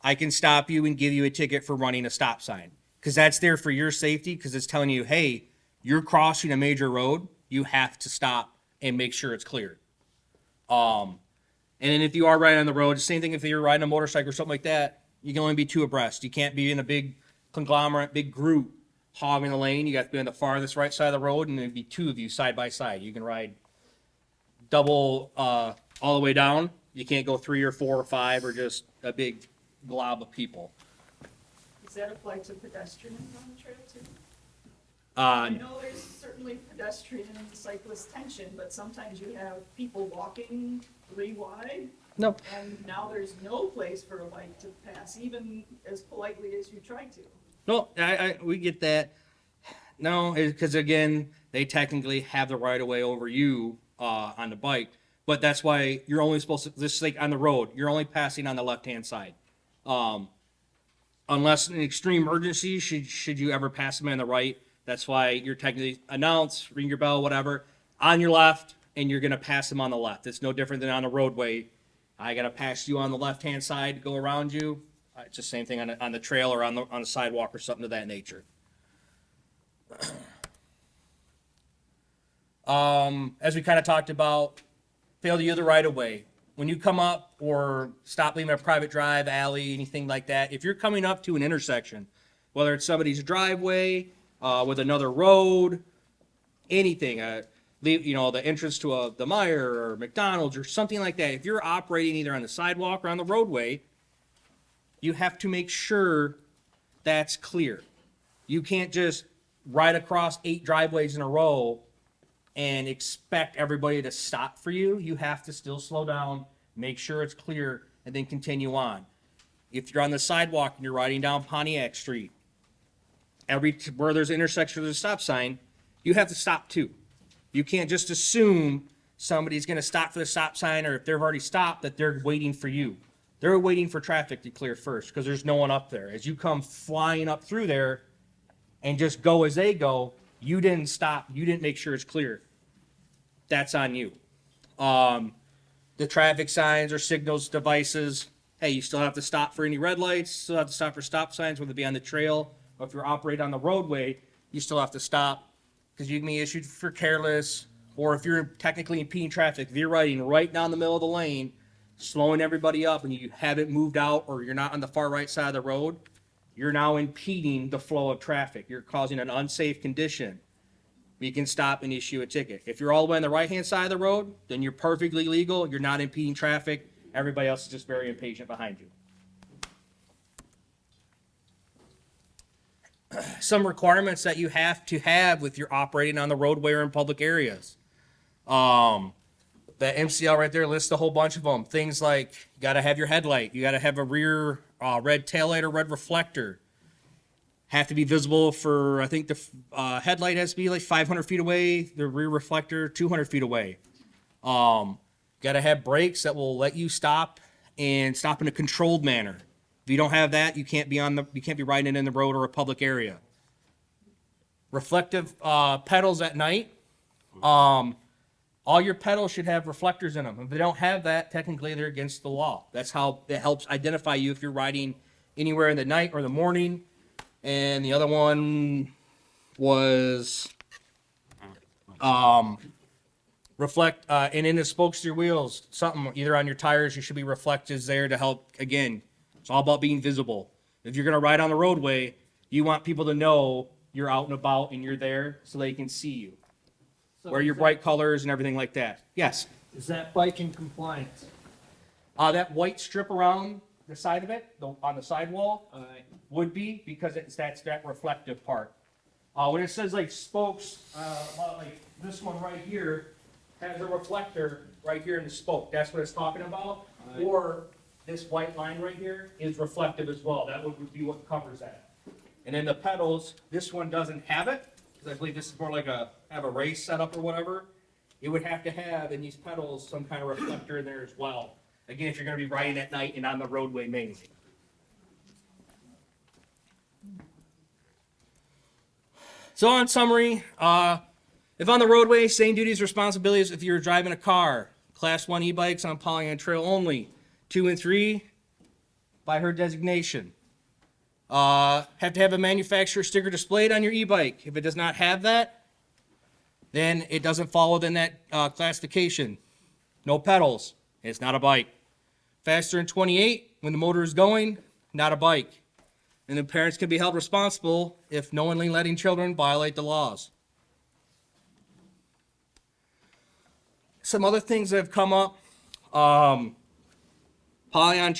I can stop you and give you a ticket for running a stop sign. Because that's there for your safety, because it's telling you, hey, you're crossing a major road, you have to stop and make sure it's clear. And then if you are riding on the road, the same thing if you're riding a motorcycle or something like that, you can only be 2 abreast. You can't be in a big conglomerate, big group hogging the lane. You got to be on the farthest right side of the road, and there'd be 2 of you side by side. You can ride double all the way down. You can't go 3 or 4 or 5 or just a big glob of people. Does that apply to pedestrians on the trail too? I know there's certainly pedestrian and cyclist tension, but sometimes you have people walking 3 wide. Nope. And now there's no place for a bike to pass, even as politely as you try to. No, we get that. No, because again, they technically have the right of way over you on the bike, but that's why you're only supposed to, just like on the road, you're only passing on the left-hand side. Unless in extreme emergency, should you ever pass them on the right, that's why you're technically announce, ring your bell, whatever, on your left, and you're going to pass them on the left. It's no different than on the roadway. I got to pass you on the left-hand side to go around you. It's the same thing on the trail or on the sidewalk or something of that nature. As we kind of talked about, fail to use the right of way. When you come up or stop leaving a private drive, alley, anything like that, if you're coming up to an intersection, whether it's somebody's driveway, with another road, anything, the entrance to the Meijer or McDonald's or something like that, if you're operating either on the sidewalk or on the roadway, you have to make sure that's clear. You can't just ride across 8 driveways in a row and expect everybody to stop for you. You have to still slow down, make sure it's clear, and then continue on. If you're on the sidewalk and you're riding down Pontiac Street, where there's an intersection with a stop sign, you have to stop too. You can't just assume somebody's going to stop for the stop sign, or if they've already stopped, that they're waiting for you. They're waiting for traffic to clear first because there's no one up there. As you come flying up through there and just go as they go, you didn't stop. You didn't make sure it's clear. That's on you. The traffic signs or signals devices, hey, you still have to stop for any red lights, still have to stop for stop signs, whether it be on the trail or if you're operating on the roadway, you still have to stop because you can be issued for careless, or if you're technically impeding traffic, if you're riding right down the middle of the lane, slowing everybody up and you haven't moved out or you're not on the far right side of the road, you're now impeding the flow of traffic. You're causing an unsafe condition. You can stop and issue a ticket. If you're all the way on the right-hand side of the road, then you're perfectly legal. You're not impeding traffic. Everybody else is just very impatient behind you. Some requirements that you have to have if you're operating on the roadway or in public areas. The MCL right there lists a whole bunch of them. Things like you got to have your headlight, you got to have a rear red taillight or red reflector. Have to be visible for, I think the headlight has to be like 500 feet away, the rear reflector 200 feet away. Got to have brakes that will let you stop and stop in a controlled manner. If you don't have that, you can't be riding it in the road or a public area. reflective pedals at night. All your pedals should have reflectors in them. If they don't have that, technically they're against the law. That's how it helps identify you if you're riding anywhere in the night or the morning. And the other one was reflect and in the spokes of your wheels, something either on your tires, you should be reflectors there to help. Again, it's all about being visible. If you're gonna ride on the roadway, you want people to know you're out and about and you're there so they can see you. Wear your bright colors and everything like that. Yes. Is that bike in compliance? That white strip around the side of it, on the sidewall, would be, because that's that reflective part. When it says like spokes, like this one right here has a reflector right here in the spoke. That's what it's talking about. Or this white line right here is reflective as well. That would be what covers that. And then the pedals, this one doesn't have it, because I believe this is more like have a race setup or whatever. It would have to have in these pedals some kind of reflector in there as well. Again, if you're going to be riding at night and on the roadway mainly. So in summary, if on the roadway, same duties, responsibilities if you're driving a car. Class 1 e-bikes on Pollyant Trail only. 2 and 3 by her designation. Have to have a manufacturer sticker displayed on your e-bike. If it does not have that, then it doesn't fall within that classification. No pedals. It's not a bike. Faster than 28 when the motor is going, not a bike. And the parents can be held responsible if knowingly letting children violate the laws. Some other things that have come up. Pollyant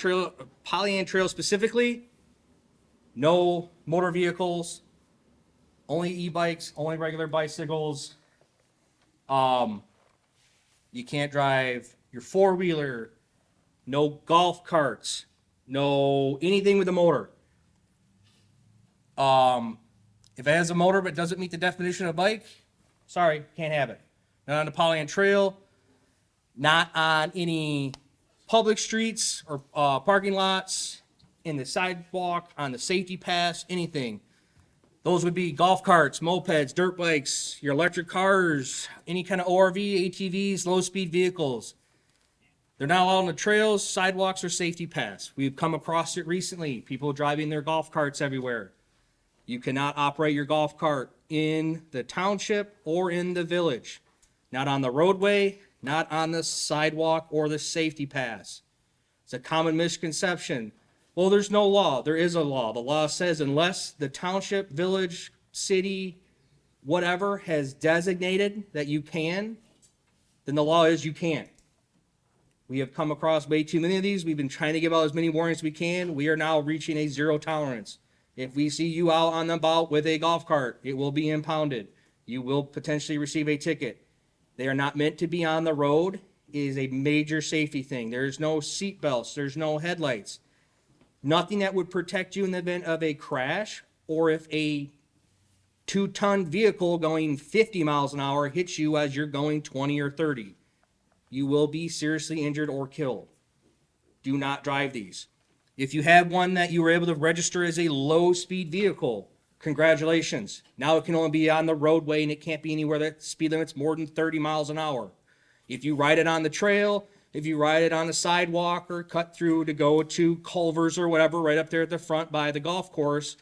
Trail specifically, no motor vehicles, only e-bikes, only regular bicycles. You can't drive your four-wheeler, no golf carts, no anything with a motor. If it has a motor but doesn't meet the definition of bike, sorry, can't have it. Not on the Pollyant Trail, not on any public streets or parking lots, in the sidewalk, on the safety pass, anything. Those would be golf carts, mopeds, dirt bikes, your electric cars, any kind of ORV, ATVs, low-speed vehicles. They're not allowed on the trails, sidewalks, or safety paths. We've come across it recently, people driving their golf carts everywhere. You cannot operate your golf cart in the township or in the village. Not on the roadway, not on the sidewalk or the safety paths. It's a common misconception. Well, there's no law. There is a law. The law says unless the township, village, city, whatever has designated that you can, then the law is you can't. We have come across way too many of these. We've been trying to give out as many warnings as we can. We are now reaching a zero tolerance. If we see you out on the bout with a golf cart, it will be impounded. You will potentially receive a ticket. They are not meant to be on the road. It is a major safety thing. There's no seat belts. There's no headlights. Nothing that would protect you in the event of a crash, or if a 2-ton vehicle going 50 miles an hour hits you as you're going 20 or 30. You will be seriously injured or killed. Do not drive these. If you have one that you were able to register as a low-speed vehicle, congratulations. Now it can only be on the roadway and it can't be anywhere that speed limit's more than 30 miles an hour. If you ride it on the trail, if you ride it on the sidewalk or cut through to go to Culver's or whatever right up there at the front by the golf course,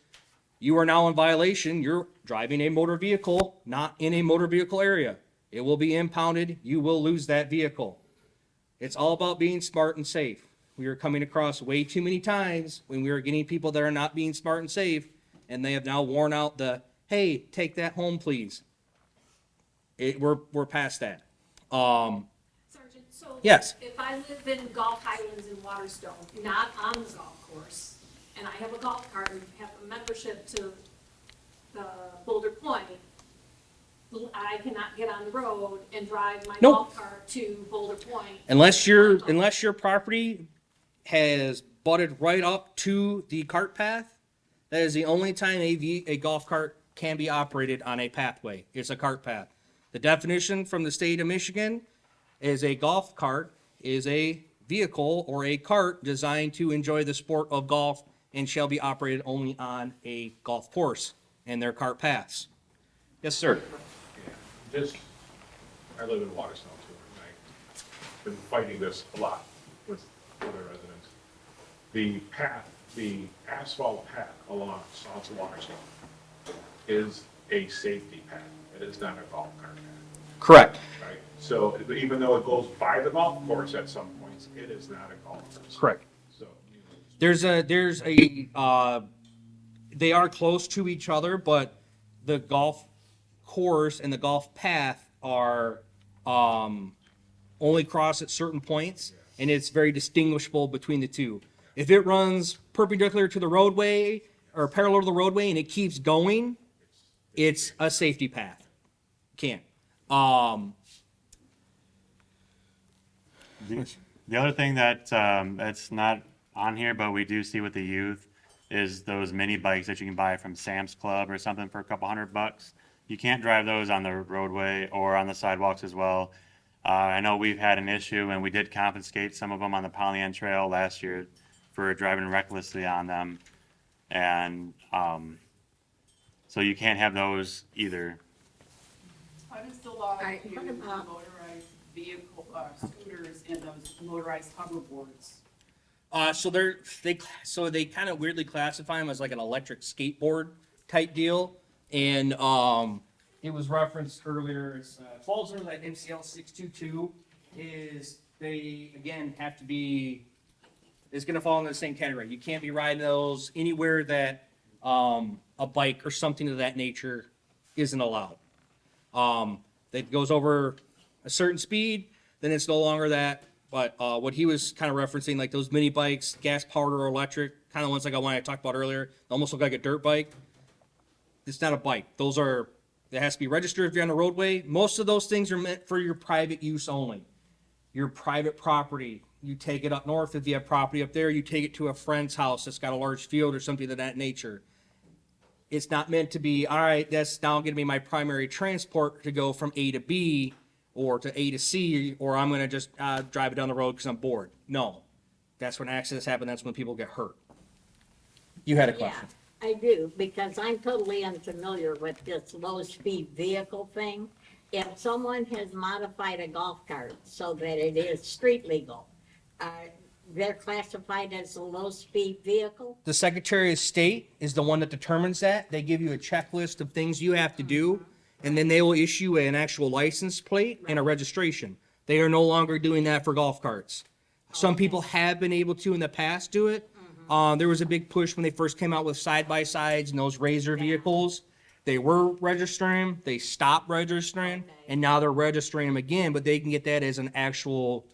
you are now in violation. You're driving a motor vehicle, not in a motor vehicle area. It will be impounded. You will lose that vehicle. It's all about being smart and safe. We are coming across way too many times when we are getting people that are not being smart and safe, and they have now worn out the, hey, take that home, please. We're past that. Sergeant, so Yes. if I live in Gulf Highlands in Waterstone, not on the golf course, and I have a golf cart and have a membership to the Boulder Point, I cannot get on the road and drive my Nope. golf cart to Boulder Point. Unless your property has butted right up to the cart path, that is the only time a golf cart can be operated on a pathway. It's a cart path. The definition from the state of Michigan is a golf cart is a vehicle or a cart designed to enjoy the sport of golf and shall be operated only on a golf course and their cart paths. Yes, sir. Just, I live in Waterstone too, and I've been fighting this a lot with other residents. The path, the asphalt path along South Waterstone is a safety path. It is not a golf cart path, Correct. right? So even though it goes by the golf course at some points, it is not a golf course. Correct. So, There's a, they are close to each other, but the golf course and the golf path are, only cross at certain points, and it's very distinguishable between the two. If it runs perpendicular to the roadway or parallel to the roadway and it keeps going, it's a safety path. Can't. The other thing that that's not on here, but we do see with the youth, is those mini bikes that you can buy from Sam's Club or something for a couple $100. You can't drive those on the roadway or on the sidewalks as well. I know we've had an issue, and we did confiscate some of them on the Pollyant Trail last year for driving recklessly on them. And so you can't have those either. How does the law right, appear what to about- motorized vehicle, scooters and those motorized hoverboards? So they kind of weirdly classify them as like an electric skateboard type deal, and it was referenced earlier. It's falls under that MCL 622. Is they again have to be? It's going to fall into the same category. You can't be riding those anywhere that a bike or something of that nature isn't allowed. That goes over a certain speed, then it's no longer that. But what he was kind of referencing, like those mini bikes, gas powered or electric, kind of ones like the one I talked about earlier, they almost look like a dirt bike. It's not a bike. Those are, it has to be registered if you're on the roadway. Most of those things are meant for your private use only. Your private property. You take it up north if you have property up there. You take it to a friend's house that's got a large field or something of that nature. It's not meant to be, all right, that's now going to be my primary transport to go from A to B or to A to C, or I'm going to just drive it down the road because I'm bored. No. That's when accidents happen. That's when people get hurt. You had a question. Yeah, I do, because I'm totally unfamiliar with this low-speed vehicle thing. If someone has modified a golf cart so that it is street legal, they're classified as a low-speed vehicle? The Secretary of State is the one that determines that. They give you a checklist of things you have to do, and then they will issue an actual license plate and a registration. They are no longer doing that for golf carts. Some people have been able to in the past do it. There was a big push when they first came out with side-by-sides and those Razor vehicles. They were registering, they stopped registering, and now they're registering them again, but they can get that as an actual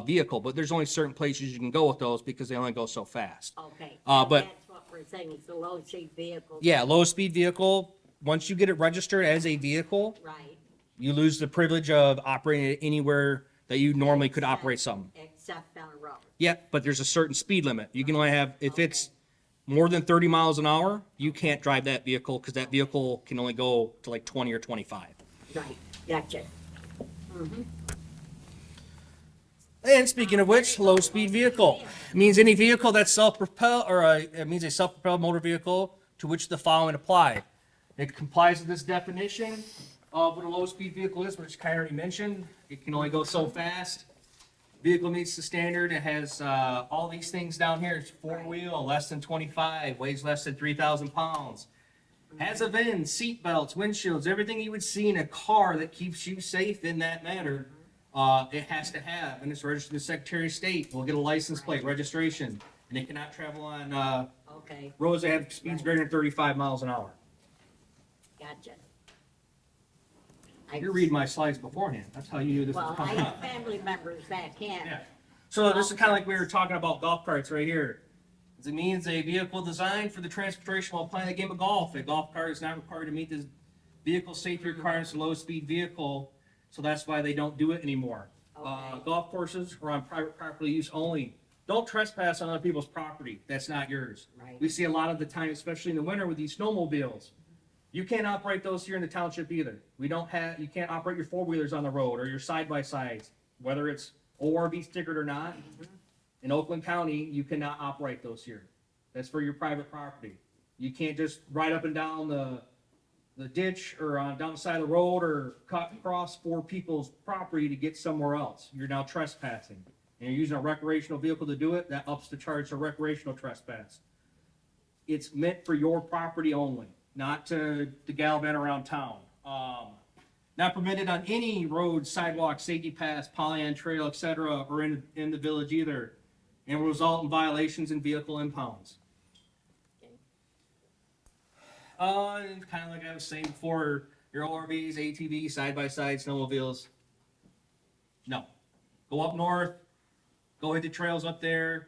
vehicle. But there's only certain places you can go with those because they only go so fast. Okay, But- that's what we're saying, is the low-speed vehicle. Yeah, low-speed vehicle, once you get it registered as a vehicle, Right. you lose the privilege of operating it anywhere that you normally could operate something. Except on a road. Yeah, but there's a certain speed limit. You can only have, if it's more than 30 miles an hour, you can't drive that vehicle because that vehicle can only go to like 20 or 25. Right, gotcha. And speaking of which, low-speed vehicle means any vehicle that's self-propelled, or it means a self-propelled motor vehicle to which the following apply. It complies with this definition of what a low-speed vehicle is, which I already mentioned. It can only go so fast. Vehicle meets the standard. It has all these things down here. It's four-wheel, less than 25, weighs less than 3,000 pounds. Has a VIN, seat belts, windshields, everything you would see in a car that keeps you safe in that manner. It has to have, and it's registered to the Secretary of State. We'll get a license plate, registration, and it cannot travel on Okay, roads that have speeds greater than 35 miles an hour. gotcha. You're reading my slides beforehand. That's how you knew this was Well, I coming have up. family members that can. Yeah. So this is kind of like we were talking about golf carts right here. It means a vehicle designed for the transportation while playing a game of golf. A golf cart is not required to meet the vehicle safety requirements of a low-speed vehicle, so that's why they don't do it anymore. Okay. Golf courses are on private property use only. Don't trespass on other people's property. That's not yours. Right. We see a lot of the time, especially in the winter with these snowmobiles. You can't operate those here in the township either. You can't operate your four-wheelers on the road or your side-by-sides, whether it's ORV stickered or not. In Oakland County, you cannot operate those here. That's for your private property. You can't just ride up and down the the ditch or on down the side of the road or cut across 4 people's property to get somewhere else. You're now trespassing. And you're using a recreational vehicle to do it, that ups the charge for recreational trespass. It's meant for your property only, not to gallivant around town. Not permitted on any road, sidewalk, safety pass, polyan trail, etc., or in the village either, and will result in violations and vehicle impounds. And kind of like I was saying before, your ORVs, ATVs, side-by-side, snowmobiles, no. Go up north, go hit the trails up there,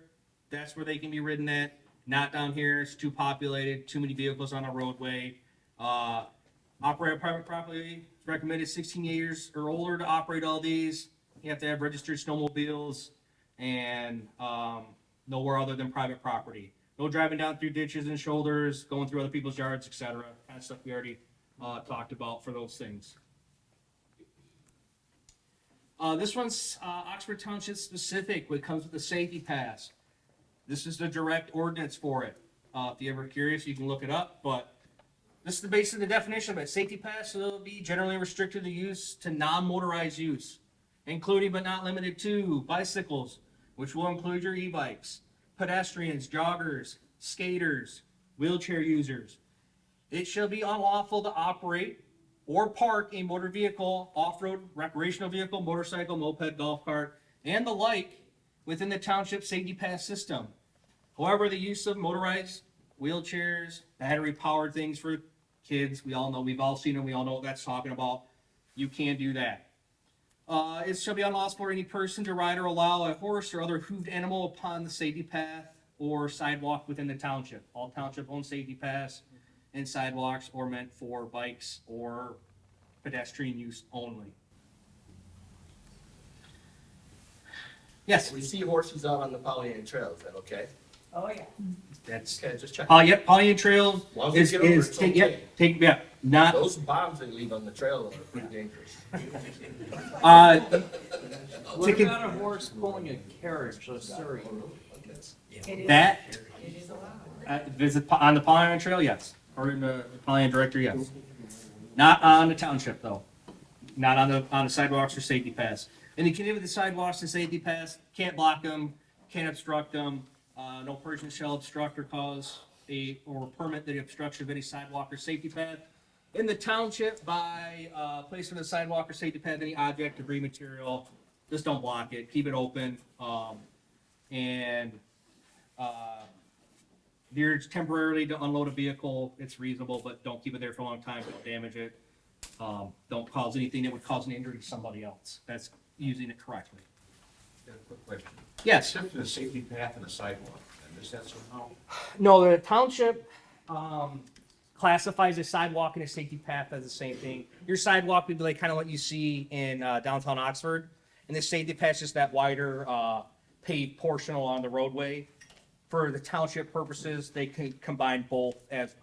that's where they can be ridden at. Not down here, it's too populated, too many vehicles on a roadway. Operate on private property, it's recommended 16 years or older to operate all these. You have to have registered snowmobiles and nowhere other than private property. No driving down through ditches and shoulders, going through other people's yards, etc. Kind of stuff we already talked about for those things. This one's Oxford Township specific when it comes with the safety pass. This is the direct ordinance for it. If you're ever curious, you can look it up, but this is the base of the definition of it. Safety pass will be generally restricted to use to non-motorized use, including but not limited to bicycles, which will include your e-bikes, pedestrians, joggers, skaters, wheelchair users. It shall be unlawful to operate or park a motor vehicle, off-road, recreational vehicle, motorcycle, moped, golf cart, and the like within the township safety pass system. However, the use of motorized wheelchairs, battery-powered things for kids, we all know, we've all seen them, we all know what that's talking about. You can't do that. It shall be unlawful for any person to ride or allow a horse or other hooved animal upon the safety path or sidewalk within the township. All township-owned safety paths and sidewalks are meant for bikes or pedestrian use only. Yes? We see horses out on the Pollyant Trail, is that okay? Oh, yeah. That's, Okay, just check. yep, Pollyant Trail As long as we get over, it's okay. Not, Those bombs they leave on the trail are pretty dangerous. What about a horse pulling a carriage, a surrey? that, It is allowed. visit on the Pollyant Trail, yes, or in the Pollyant Director, yes. Not on the township, though. Not on the sidewalks or safety paths. And you can with the sidewalks and safety paths, can't block them, can't obstruct them. No person shall obstruct or cause or permit the obstruction of any sidewalk or safety path in the township by placing the sidewalk or safety path any object, debris, material. Just don't block it. Keep it open. And you're temporarily to unload a vehicle. It's reasonable, but don't keep it there for a long time. Don't damage it. Don't cause anything that would cause an injury to somebody else. That's using it correctly. Got a quick question. Yes. Except for the safety path and the sidewalk, and is that somehow? No, the township classifies a sidewalk and a safety path as the same thing. Your sidewalk would be like kind of what you see in downtown Oxford, and the safety path is just that wider paved portion along the roadway. For the township purposes, they can combine both as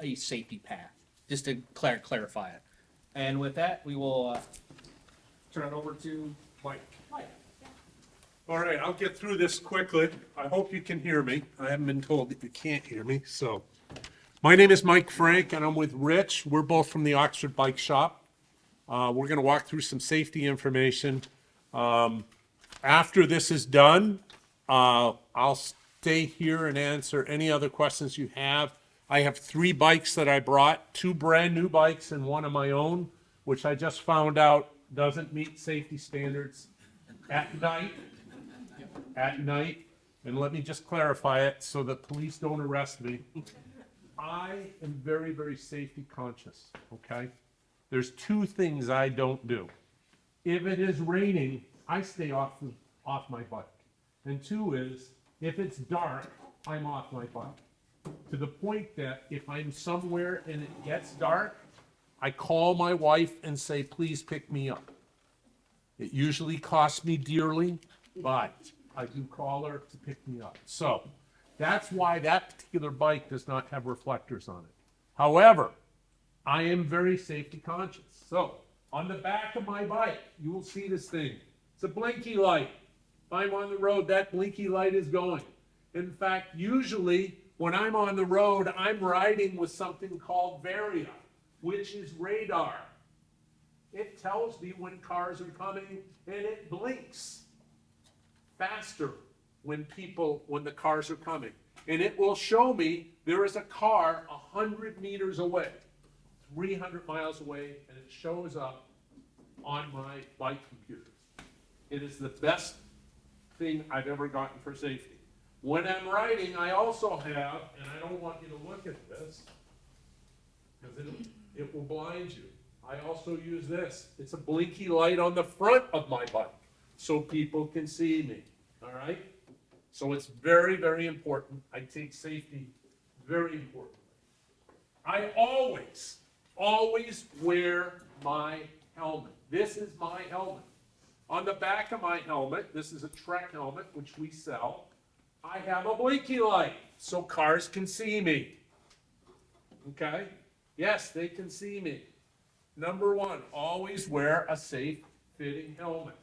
a safety path, just to clarify it. And with that, we will turn it over to Mike. Mike. All right, I'll get through this quickly. I hope you can hear me. I haven't been told that you can't hear me, so. My name is Mike Frank, and I'm with Rich. We're both from the Oxford Bike Shop. We're gonna walk through some safety information. After this is done, I'll stay here and answer any other questions you have. I have 3 bikes that I brought, 2 brand-new bikes and 1 of my own, which I just found out doesn't meet safety standards at night. And let me just clarify it so the police don't arrest me. I am very, very safety conscious, okay? There's 2 things I don't do. If it is raining, I stay off my bike. And 2 is, if it's dark, I'm off my bike. To the point that if I'm somewhere and it gets dark, I call my wife and say, please pick me up. It usually costs me dearly, but I do call her to pick me up. So that's why that particular bike does not have reflectors on it. However, I am very safety conscious. So on the back of my bike, you will see this thing. It's a blinky light. If I'm on the road, that blinky light is going. In fact, usually when I'm on the road, I'm riding with something called Varia. which is radar. It tells me when cars are coming, and it blinks faster when the cars are coming. And it will show me there is a car 100 meters away, 300 miles away, and it shows up on my bike computer. It is the best thing I've ever gotten for safety. When I'm riding, I also have, and I don't want you to look at this, because it will blind you. I also use this. It's a blinky light on the front of my bike, so people can see me, all right? So it's very, very important. I take safety very importantly. I always wear my helmet. This is my helmet. On the back of my helmet, this is a Trek helmet, which we sell. I have a blinky light, so cars can see me. Okay? Yes, they can see me. Number one, always wear a safe fitting helmet.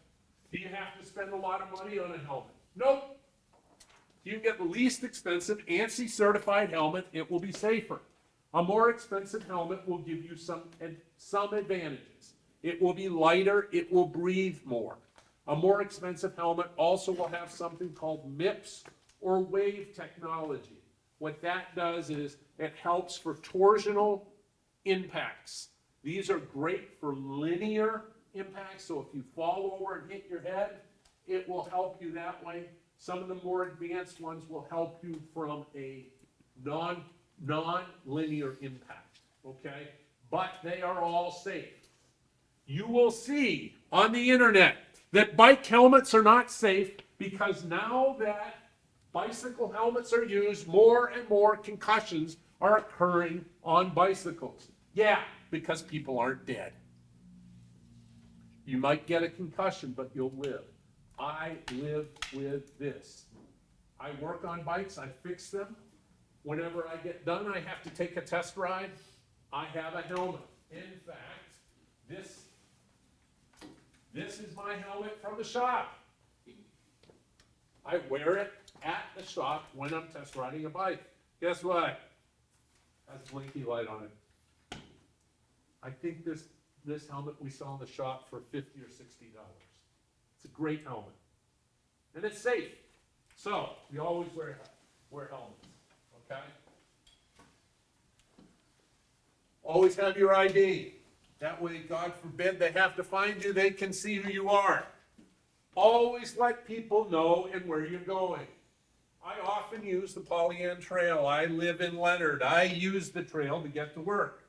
Do you have to spend a lot of money on a helmet? Nope. You can get the least expensive ANSI certified helmet, it will be safer. A more expensive helmet will give you some advantages. It will be lighter, it will breathe more. A more expensive helmet also will have something called MIPS or wave technology. What that does is it helps for torsional impacts. These are great for linear impacts, so if you fall over and hit your head, it will help you that way. Some of the more advanced ones will help you from a non-linear impact, okay? But they are all safe. You will see on the internet that bike helmets are not safe because now that bicycle helmets are used, more and more concussions are occurring on bicycles. Yeah, because people aren't dead. You might get a concussion, but you'll live. I live with this. I work on bikes, I fix them. Whenever I get done, I have to take a test ride. I have a helmet. In fact, this is my helmet from the shop. I wear it at the shop when I'm test riding a bike. Guess what? Has a blinky light on it. I think this helmet we sell in the shop for $50 or $60. It's a great helmet. And it's safe. So, we always wear helmets, okay? Always have your ID. That way, God forbid they have to find you, they can see who you are. Always let people know and where you're going. I often use the Pollyant Trail. I live in Leonard. I use the trail to get to work.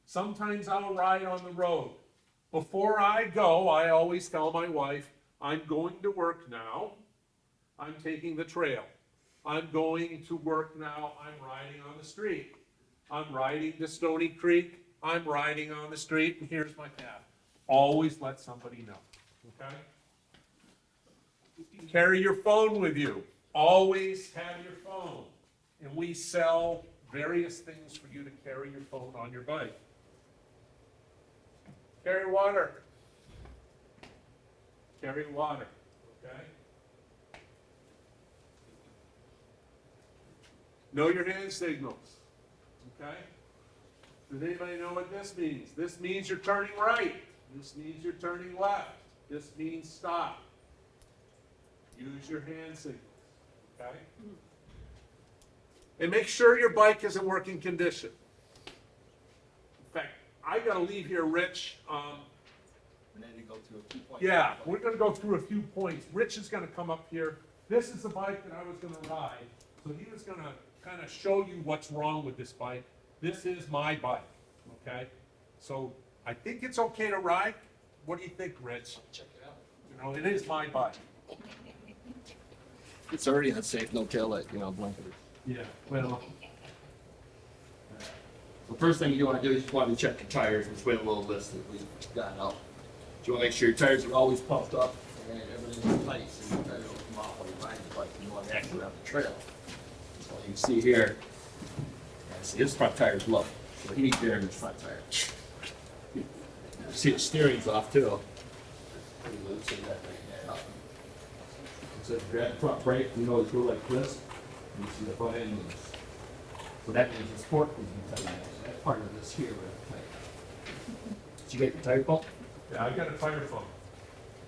Sometimes I'll ride on the road. Before I go, I always tell my wife, I'm going to work now. I'm taking the trail. I'm going to work now. I'm riding on the street. I'm riding to Stony Creek. I'm riding on the street, and here's my path. Always let somebody know, okay? Carry your phone with you. Always have your phone. And we sell various things for you to carry your phone on your bike. Carry water. Carry water, okay? Know your hand signals, okay? Does anybody know what this means? This means you're turning right. This means you're turning left. This means stop. Use your hand signals, okay? And make sure your bike is in working condition. In fact, I gotta leave here, Rich. And then you go through a few points. Yeah, we're gonna go through a few points. Rich is gonna come up here. This is the bike that I was gonna ride. So he was gonna kind of show you what's wrong with this bike. This is my bike, okay? So I think it's okay to ride. What do you think, Rich? Check it out. You know, it is my bike. It's already unsafe, no tail light, blinkers. Yeah, well, The first thing you want to do is you want to check your tires, which we have a little list that we've got out. You want to make sure your tires are always pumped up and everything's tight, so your tires don't come off when you ride the bike. You want to exit out the trail. So you can see here, see his front tire's low, so he needs air in his front tire. You see the steering's off too. Pretty loose, so that thing up. So if you grab the front brake, you know it's go like this, and you see the front end moves. So that means the sport is tight. That's part of this here, right? Did you get your tire pump? Yeah, I got a tire pump.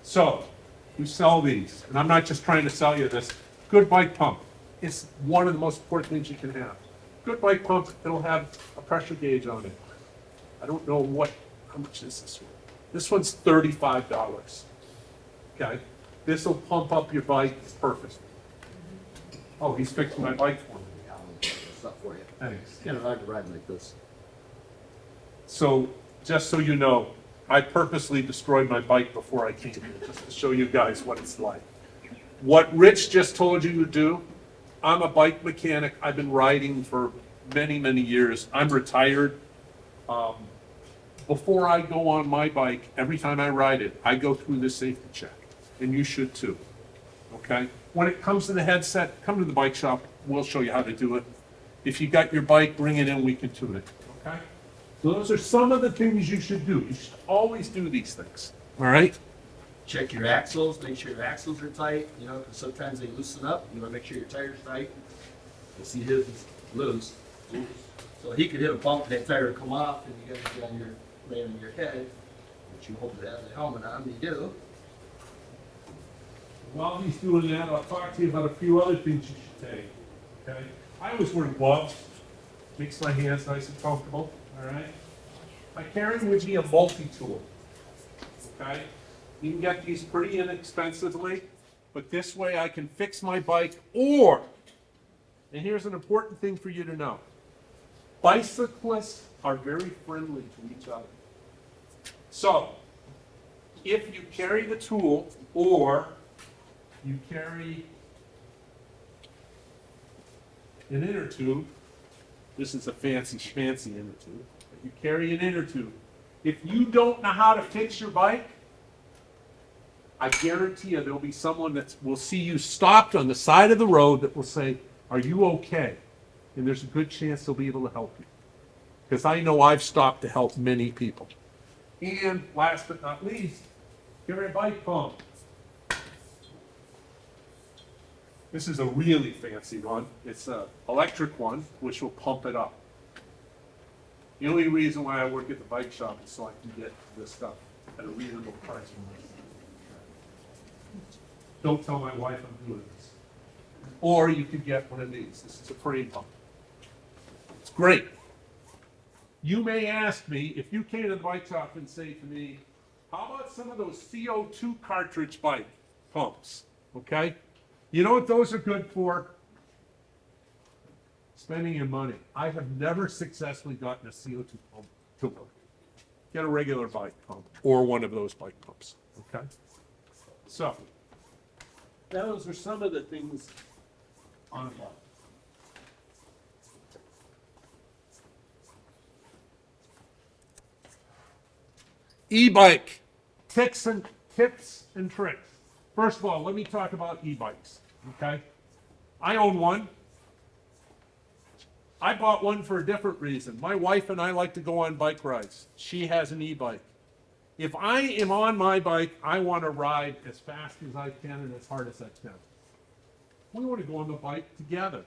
So, we sell these, and I'm not just trying to sell you this. Good bike pump is one of the most important things you can have. Good bike pump, it'll have a pressure gauge on it. I don't know how much is this one? This one's $35. Okay? This'll pump up your bike perfect. Oh, he's fixing my bike for me. Stuff for you. Thanks. It's kind of hard to ride like this. So, just so you know, I purposely destroyed my bike before I came here, just to show you guys what it's like. What Rich just told you to do, I'm a bike mechanic. I've been riding for many, many years. I'm retired. Before I go on my bike, every time I ride it, I go through the safety check, and you should too, okay? When it comes to the headset, come to the bike shop. We'll show you how to do it. If you got your bike, bring it in, we can tune it, okay? So those are some of the things you should do. You should always do these things, all right? Check your axles, make sure your axles are tight, you know, because sometimes they loosen up. You want to make sure your tire's tight. You see his is loose. So he could hit a bump and that tire would come off and you got to get on your, land on your head, which you hope to have the helmet on, you do. While he's doing that, I'll talk to you about a few other things you should take, okay? I always wear gloves, makes my hands nice and comfortable, all right? I carry with me a multi-tool, okay? You can get these pretty inexpensively, but this way I can fix my bike or, and here's an important thing for you to know, bicyclists are very friendly to each other. So, if you carry the tool or you carry an inner tube, this is a fancy schmancy inner tube, but you carry an inner tube. If you don't know how to fix your bike, I guarantee you there'll be someone that will see you stopped on the side of the road that will say, "Are you okay?" And there's a good chance they'll be able to help you. Because I know I've stopped to help many people. And last but not least, carry a bike pump. This is a really fancy one. It's an electric one, which will pump it up. The only reason why I work at the bike shop is so I can get this stuff at a reasonable price. Don't tell my wife I'm doing this. Or you could get one of these. This is a frame pump. It's great. You may ask me, if you came to the bike shop and say to me, how about some of those CO2 cartridge bike pumps, okay? You know what those are good for? Spending your money. I have never successfully gotten a CO2 pump to work. Get a regular bike pump or one of those bike pumps, okay? So, those are some of the things on a bike. E-bike, tips and tricks. First of all, let me talk about e-bikes, okay? I own one. I bought one for a different reason. My wife and I like to go on bike rides. She has an e-bike. If I am on my bike, I want to ride as fast as I can and as hard as I can. We want to go on the bike together.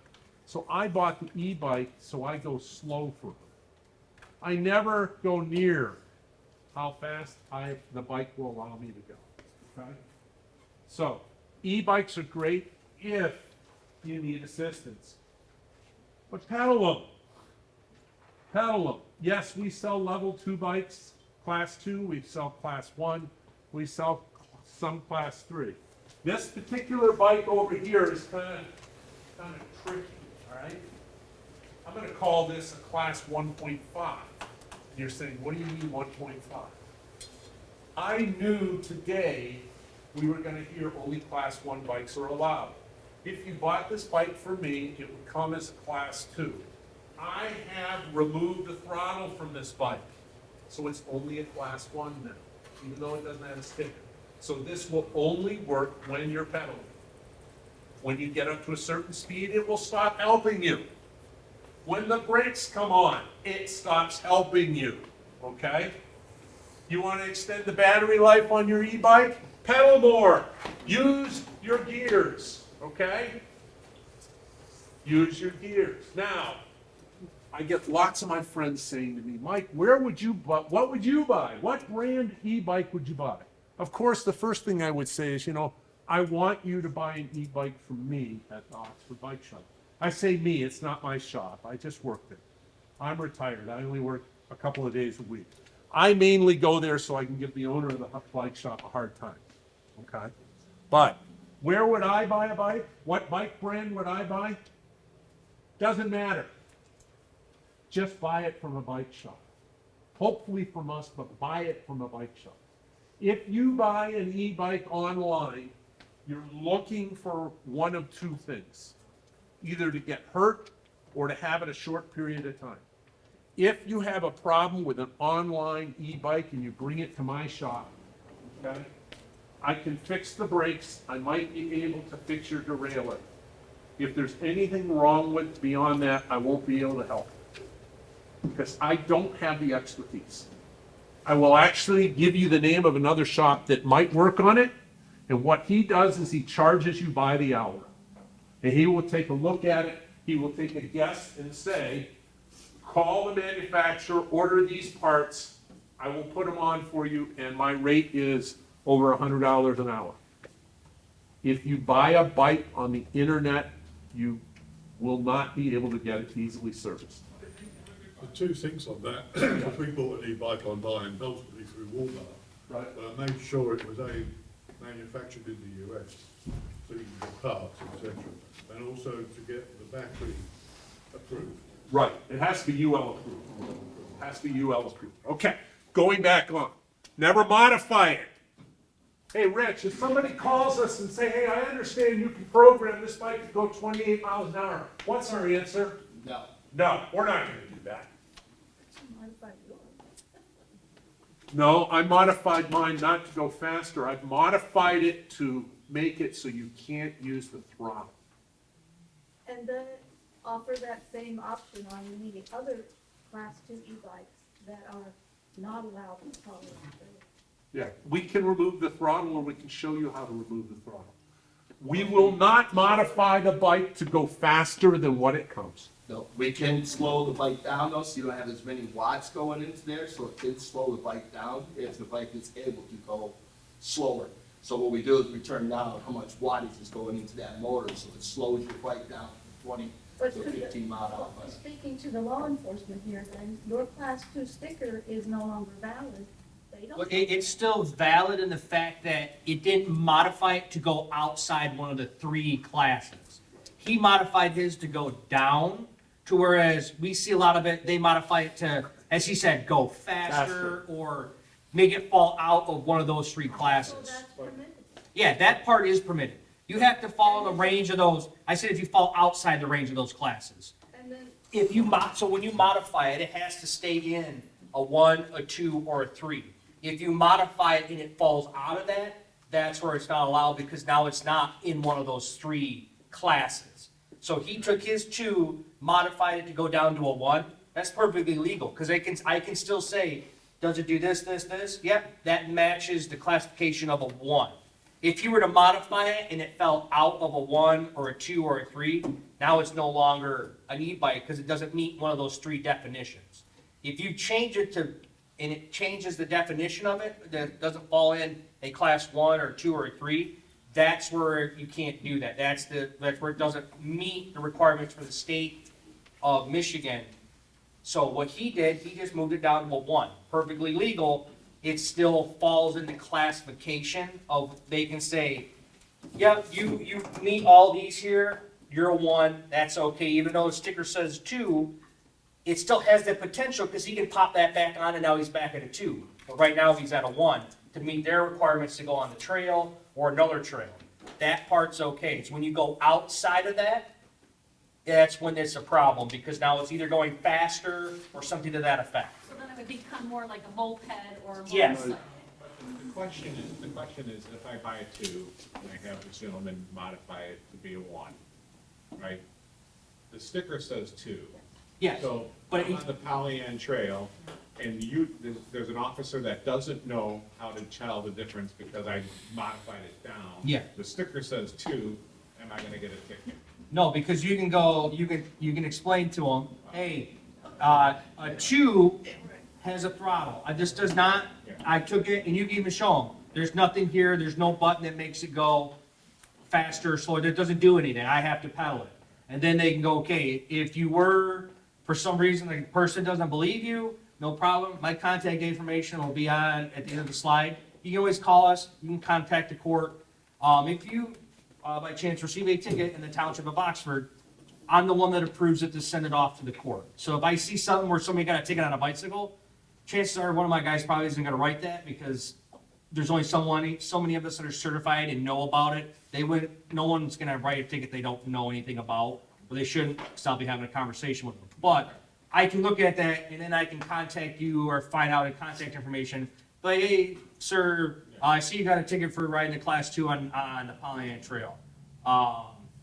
So I bought the e-bike so I go slow for her. I never go near how fast the bike will allow me to go, okay? So, e-bikes are great if you need assistance. But pedal them. Pedal them. Yes, we sell level 2 bikes, class 2, we sell class 1, we sell some class 3. This particular bike over here is kind of tricky, all right? I'm going to call this a class 1.5. You're saying, what do you mean 1.5? I knew today we were going to hear only class 1 bikes are allowed. If you bought this bike from me, it would come as a class 2. I have removed the throttle from this bike, so it's only a class 1 now, even though it doesn't have a sticker. So this will only work when you're pedaling. When you get up to a certain speed, it will stop helping you. When the brakes come on, it stops helping you, okay? You want to extend the battery life on your e-bike? Pedal more. Use your gears, okay? Use your gears. Now, I get lots of my friends saying to me, Mike, where would you buy, what would you buy? What brand e-bike would you buy? Of course, the first thing I would say is, I want you to buy an e-bike from me at the Oxford Bike Shop. I say me, it's not my shop. I just work there. I'm retired. I only work a couple of days a week. I mainly go there so I can give the owner of the bike shop a hard time. Okay? But where would I buy a bike? What bike brand would I buy? Doesn't matter. Just buy it from a bike shop. Hopefully from us, but buy it from a bike shop. If you buy an e-bike online, you're looking for one of two things. Either to get hurt or to have it a short period of time. If you have a problem with an online e-bike and you bring it to my shop, okay, I can fix the brakes. I might be able to fix your derailleur. If there's anything wrong with beyond that, I won't be able to help. Because I don't have the expertise. I will actually give you the name of another shop that might work on it, and what he does is he charges you by the hour. And he will take a look at it, he will take a guess and say, call the manufacturer, order these parts, I will put them on for you, and my rate is over $100 an hour. If you buy a bike on the internet, you will not be able to get it easily serviced. The two things on that, if we bought an e-bike online, ultimately through Walmart, Right. made sure it was manufactured in the US, so you can get parts, etc. And also to get the battery approved. Right, it has to be UL approved. It has to be UL approved. Okay, going back on. Never modify it. Hey, Rich, if somebody calls us and say, hey, I understand you can program this bike to go 28 miles an hour, what's our answer? No. No, we're not gonna do that. No, I modified mine not to go faster. I've modified it to make it so you can't use the throttle. And then offer that same option on the other class 2 e-bikes that are not allowed in Colorado. Yeah, we can remove the throttle, or we can show you how to remove the throttle. We will not modify the bike to go faster than what it comes. No, we can slow the bike down though, so you don't have as many watts going into there, so it can slow the bike down if the bike is able to go slower. So what we do is we turn down how much wattage is going into that motor, so it slows your bike down from 20 But to 15 mile an hour. speaking to the law enforcement here, then, your class 2 sticker is no longer valid. They don't. Well, it's still valid in the fact that it didn't modify it to go outside one of the 3 classes. He modified his to go down, to whereas we see a lot of it, they modify it to, as he said, go faster or make it fall out of one of those 3 classes. So that's permitted. Yeah, that part is permitted. You have to follow the range of those, I said if you fall outside the range of those classes. And then, If you so when you modify it, it has to stay in a 1, a 2, or a 3. If you modify it and it falls out of that, that's where it's not allowed because now it's not in one of those 3 classes. So he took his 2, modified it to go down to a 1. That's perfectly legal because I can still say, does it do this, this, this? Yep, that matches the classification of a 1. If you were to modify it and it fell out of a 1 or a 2 or a 3, now it's no longer an e-bike because it doesn't meet one of those 3 definitions. If you change it to, and it changes the definition of it, that doesn't fall in a class 1 or 2 or 3, that's where you can't do that. That's where it doesn't meet the requirements for the state of Michigan. So what he did, he just moved it down to a 1. Perfectly legal. It still falls into classification of, they can say, yep, you meet all these here, you're a 1, that's okay. Even though the sticker says 2, it still has the potential because he can pop that back on and now he's back at a 2. But right now he's at a 1 to meet their requirements to go on the trail or another trail. That part's okay. It's when you go outside of that, that's when it's a problem because now it's either going faster or something to that effect. So then it would become more like a moped or a Yes. motorcycle. The question is, if I buy a 2, and I have this gentleman modify it to be a 1, right? The sticker says 2. Yes, So, but I'm on the Pollyant Trail, and there's an officer that doesn't know how to tell the difference because I modified it down. Yeah. The sticker says 2, am I gonna get a ticket? No, because you can go, you can explain to them, hey, A 2 has a throttle. This does not, I took it and you can even show them. There's nothing here, there's no button that makes it go faster or slower. It doesn't do anything. I have to pedal it. And then they can go, okay, if you were, for some reason, the person doesn't believe you, no problem. My contact information will be on at the end of the slide. You can always call us. You can contact the court. If you, by chance, receive a ticket in the Township of Oxford, I'm the one that approves it to send it off to the court. So if I see something where somebody got a ticket on a bicycle, chances are one of my guys probably isn't gonna write that because there's only so many of us that are certified and know about it. No one's gonna write a ticket they don't know anything about, or they shouldn't, because I'll be having a conversation with them. But I can look at that and then I can contact you or find out a contact information. Like, hey, sir, I see you got a ticket for riding the class 2 on the Pollyanna Trail.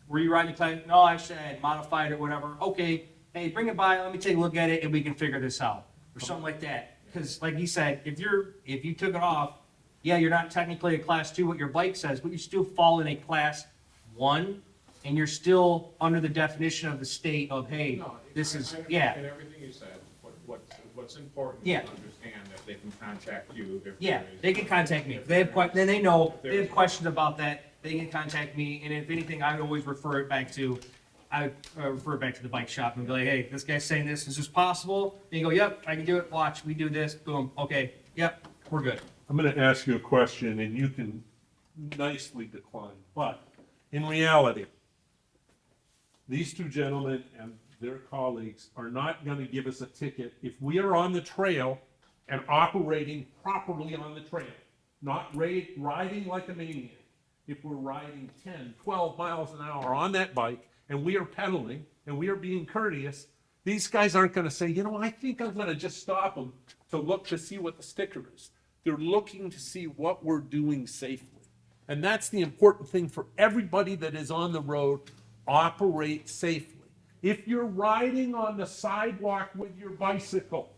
Were you riding the class? No, actually I had modified it, whatever. Okay, hey, bring it by, let me take a look at it and we can figure this out. Or something like that. Because like he said, if you took it off, yeah, you're not technically a class 2, what your bike says, but you still fall in a class 1, and you're still under the definition of the state of, hey, No, this is, I yeah. understand everything you said. What's important Yeah. is to understand that they can contact you if Yeah, there is- they can contact me. If they have then they know, if they have questions about that, they can contact me, and if anything, I would always refer it back to, the bike shop and be like, hey, this guy's saying this, is this possible? And you go, yep, I can do it, watch, we do this, boom, okay, yep, we're good. I'm gonna ask you a question and you can nicely decline, but in reality, these two gentlemen and their colleagues are not gonna give us a ticket if we are on the trail and operating properly on the trail, not riding like a maniac. If we're riding 10, 12 miles an hour on that bike and we are pedaling and we are being courteous, these guys aren't gonna say, you know, I think I'm gonna just stop them to look to see what the sticker is. They're looking to see what we're doing safely. And that's the important thing for everybody that is on the road, operate safely. If you're riding on the sidewalk with your bicycle,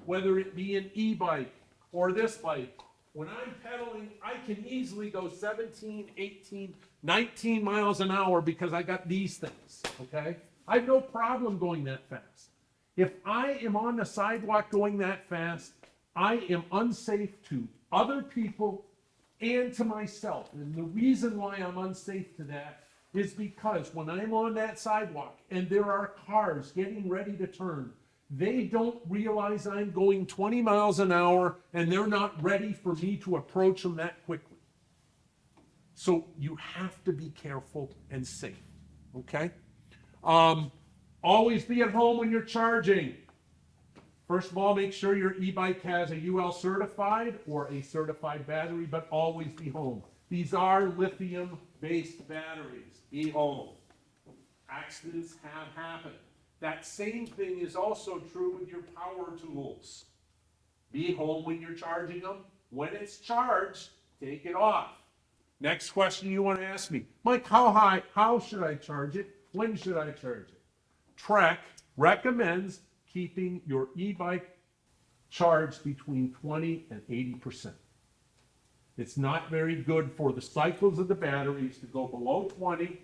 whether it be an e-bike or this bike, when I'm pedaling, I can easily go 17, 18, 19 miles an hour because I got these things, okay? I have no problem going that fast. If I am on the sidewalk going that fast, I am unsafe to other people and to myself. And the reason why I'm unsafe to that is because when I'm on that sidewalk and there are cars getting ready to turn, they don't realize I'm going 20 miles an hour and they're not ready for me to approach them that quickly. So you have to be careful and safe, okay? Always be at home when you're charging. First of all, make sure your e-bike has a UL certified or a certified battery, but always be home. These are lithium-based batteries. Be home. Accidents have happened. That same thing is also true with your power tools. Be home when you're charging them. When it's charged, take it off. Next question you want to ask me, Mike, how should I charge it? When should I charge it? Trek recommends keeping your e-bike charged between 20 and 80%. It's not very good for the cycles of the batteries to go below 20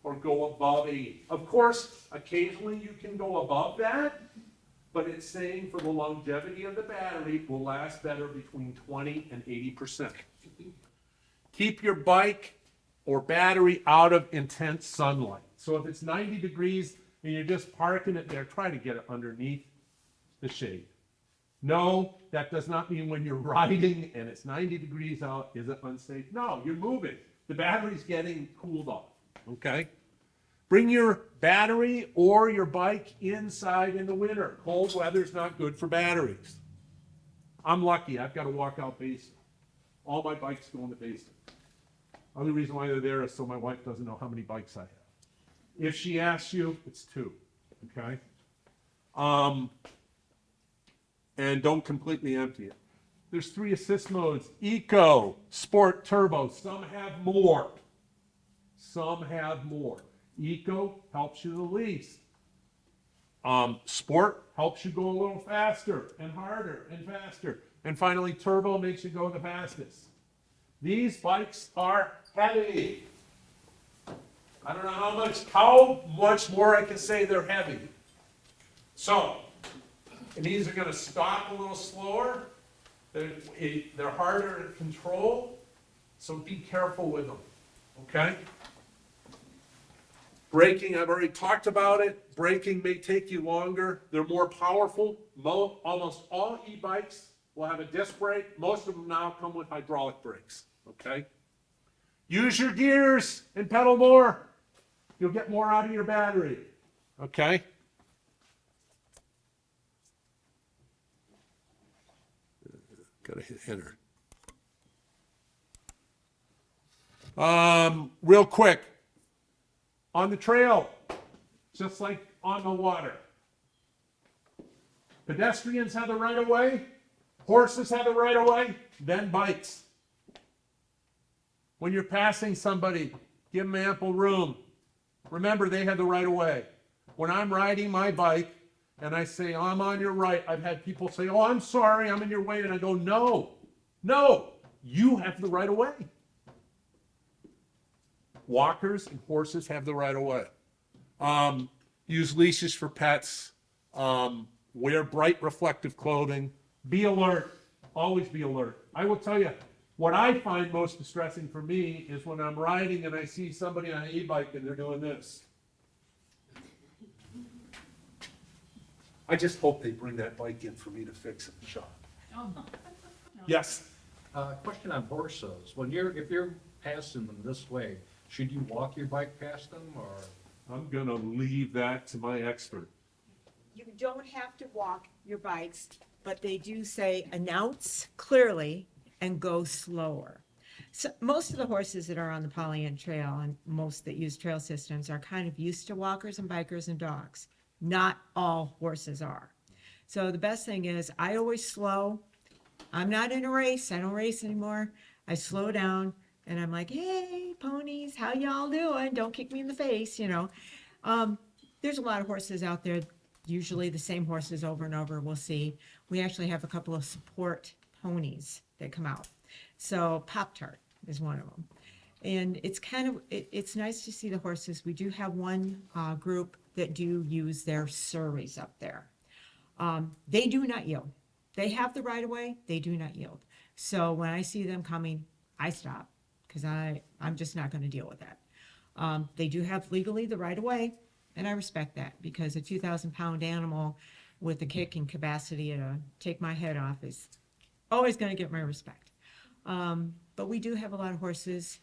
or go above 80. Of course, occasionally you can go above that, but it's saying for the longevity of the battery it will last better between 20 and 80%. Keep your bike or battery out of intense sunlight. So if it's 90 degrees and you're just parking it there, try to get it underneath the shade. No, that does not mean when you're riding and it's 90 degrees out, is it unsafe? No, you're moving. The battery's getting cooled off, okay? Bring your battery or your bike inside in the winter. Cold weather's not good for batteries. I'm lucky, I've got a walkout basement. All my bikes go in the basement. Only reason why they're there is so my wife doesn't know how many bikes I have. If she asks you, it's 2, okay? And don't completely empty it. There's 3 assist modes: Eco, Sport, Turbo. Some have more. Some have more. Eco helps you the least. Sport helps you go a little faster and harder and faster. And finally, Turbo makes you go the fastest. These bikes are heavy. I don't know how much more I can say they're heavy. So, And these are gonna stop a little slower. They're harder to control, so be careful with them, okay? Braking, I've already talked about it. Braking may take you longer. They're more powerful. Almost all e-bikes will have a disc brake. Most of them now come with hydraulic brakes, okay? Use your gears and pedal more. You'll get more out of your battery, okay? Gotta hit enter. Real quick, on the trail, just like on the water, pedestrians have the right of way, horses have the right of way, then bikes. When you're passing somebody, give them ample room. Remember, they have the right of way. When I'm riding my bike and I say, I'm on your right, I've had people say, oh, I'm sorry, I'm in your way. And I go, no, you have the right of way. Walkers and horses have the right of way. Use leashes for pets. Wear bright reflective clothing. Be alert. Always be alert. I will tell you, what I find most distressing for me is when I'm riding and I see somebody on an e-bike and they're doing this. I just hope they bring that bike in for me to fix at the shop. Yes? Question on horses. If you're passing them this way, should you walk your bike past them, or? I'm gonna leave that to my expert. You don't have to walk your bikes, but they do say announce clearly and go slower. So most of the horses that are on the Pollyant Trail and most that use trail systems are kind of used to walkers and bikers and dogs. Not all horses are. So the best thing is I always slow. I'm not in a race. I don't race anymore. I slow down and I'm like, hey, ponies, how y'all doing? Don't kick me in the face, you know. There's a lot of horses out there, usually the same horses over and over. We'll see. We actually have a couple of support ponies that come out. So Pop-Tart is one of them. And it's kind of, it's nice to see the horses. We do have one group that do use their surreys up there. They do not yield. They have the right of way, they do not yield. So when I see them coming, I stop because I'm just not going to deal with that. They do have legally the right of way, and I respect that because a 2,000-pound animal with the kicking capacity to take my head off is always going to get my respect. But we do have a lot of horses.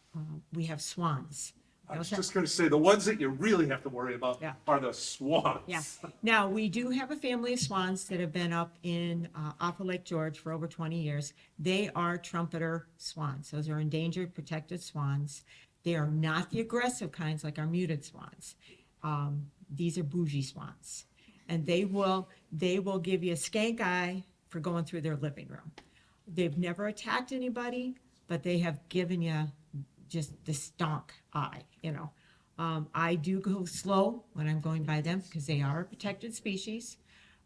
We have swans. I was just gonna say, the ones that you really have to worry about are the swans. Yeah. Now, we do have a family of swans that have been up in off of Lake George for over 20 years. They are trumpeter swans. Those are endangered, protected swans. They are not the aggressive kinds like our muted swans. These are bougie swans. And they will give you a skank eye for going through their living room. They've never attacked anybody, but they have given you just the stonk eye, you know. I do go slow when I'm going by them because they are a protected species.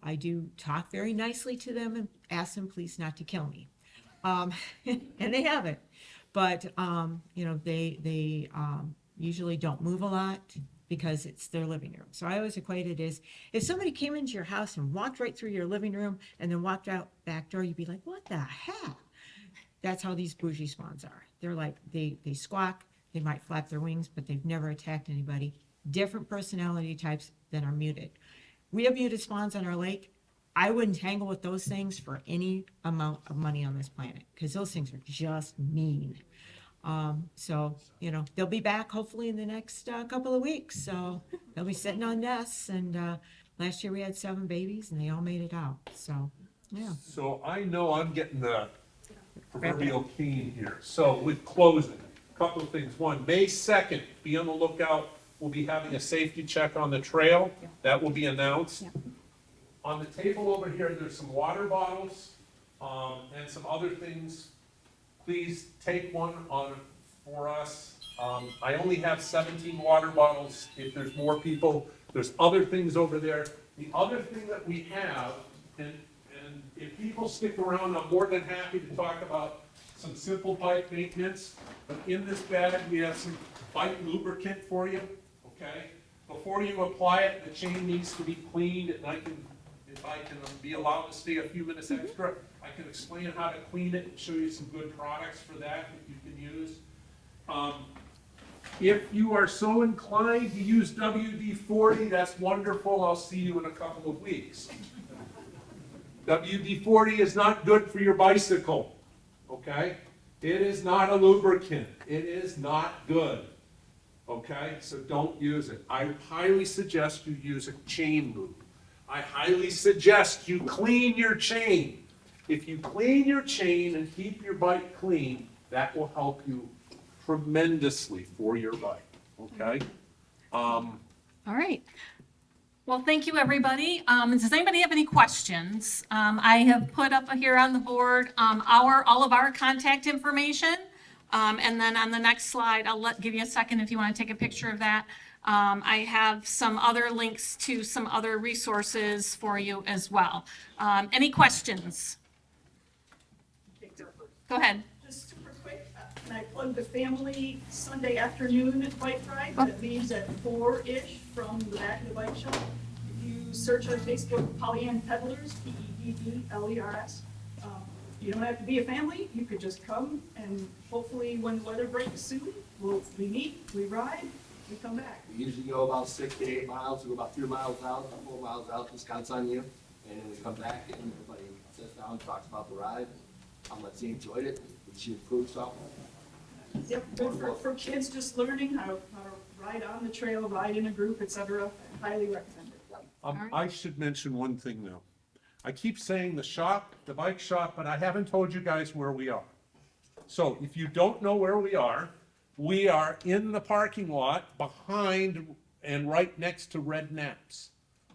I do talk very nicely to them and ask them please not to kill me. And they haven't. But, you know, they usually don't move a lot because it's their living room. So I always equate it as if somebody came into your house and walked right through your living room and then walked out back door, you'd be like, what the heck? That's how these bougie swans are. They're like, they squawk, they might flap their wings, but they've never attacked anybody. Different personality types than are muted. We have muted swans on our lake. I wouldn't tangle with those things for any amount of money on this planet because those things are just mean. So, you know, they'll be back hopefully in the next couple of weeks. So they'll be sitting on nests. And last year we had 7 babies and they all made it out. So, yeah. So I know I'm getting the proverbial keen here. So with closing, a couple of things. One, May 2nd, be on the lookout. We'll be having a safety check on the trail. That will be announced. On the table over here, there's some water bottles and some other things. Please take one on for us. I only have 17 water bottles. If there's more people, there's other things over there. The other thing that we have, and if people stick around, I'm more than happy to talk about some simple bike maintenance. But in this bag, we have some bike lubricant for you, okay? Before you apply it, the chain needs to be cleaned, and I can if I can be allowed to stay a few minutes extra, I can explain how to clean it and show you some good products for that you can use. If you are so inclined to use WD-40, that's wonderful. I'll see you in a couple of weeks. WD-40 is not good for your bicycle, okay? It is not a lubricant. It is not good, okay? So don't use it. I highly suggest you use a chain lube. I highly suggest you clean your chain. If you clean your chain and keep your bike clean, that will help you tremendously for your bike, okay? All right. Well, thank you, everybody. Does anybody have any questions? I have put up here on the board all of our contact information. And then on the next slide, give you a second if you want to take a picture of that. I have some other links to some other resources for you as well. Any questions? Go ahead. Just super quick, can I plug the family Sunday afternoon bike ride that leaves at 4-ish from the back of the bike shop? If you search on Facebook, Pollyann Peddlers, Peddlers, you don't have to be a family, you could just come and hopefully when the weather breaks soon, we meet, we ride, we come back. We usually go about 6 to 8 miles, we go about 3 miles out, 4 miles out, just counts on you. And then we come back and everybody sits down, talks about the ride, how much they enjoyed it, we should improve something. Yep, good for kids just learning how to ride on the trail, ride in a group, etc. Highly recommend it. I should mention one thing though. I keep saying the bike shop, but I haven't told you guys where we are. So if you don't know where we are in the parking lot behind and right next to Red Naps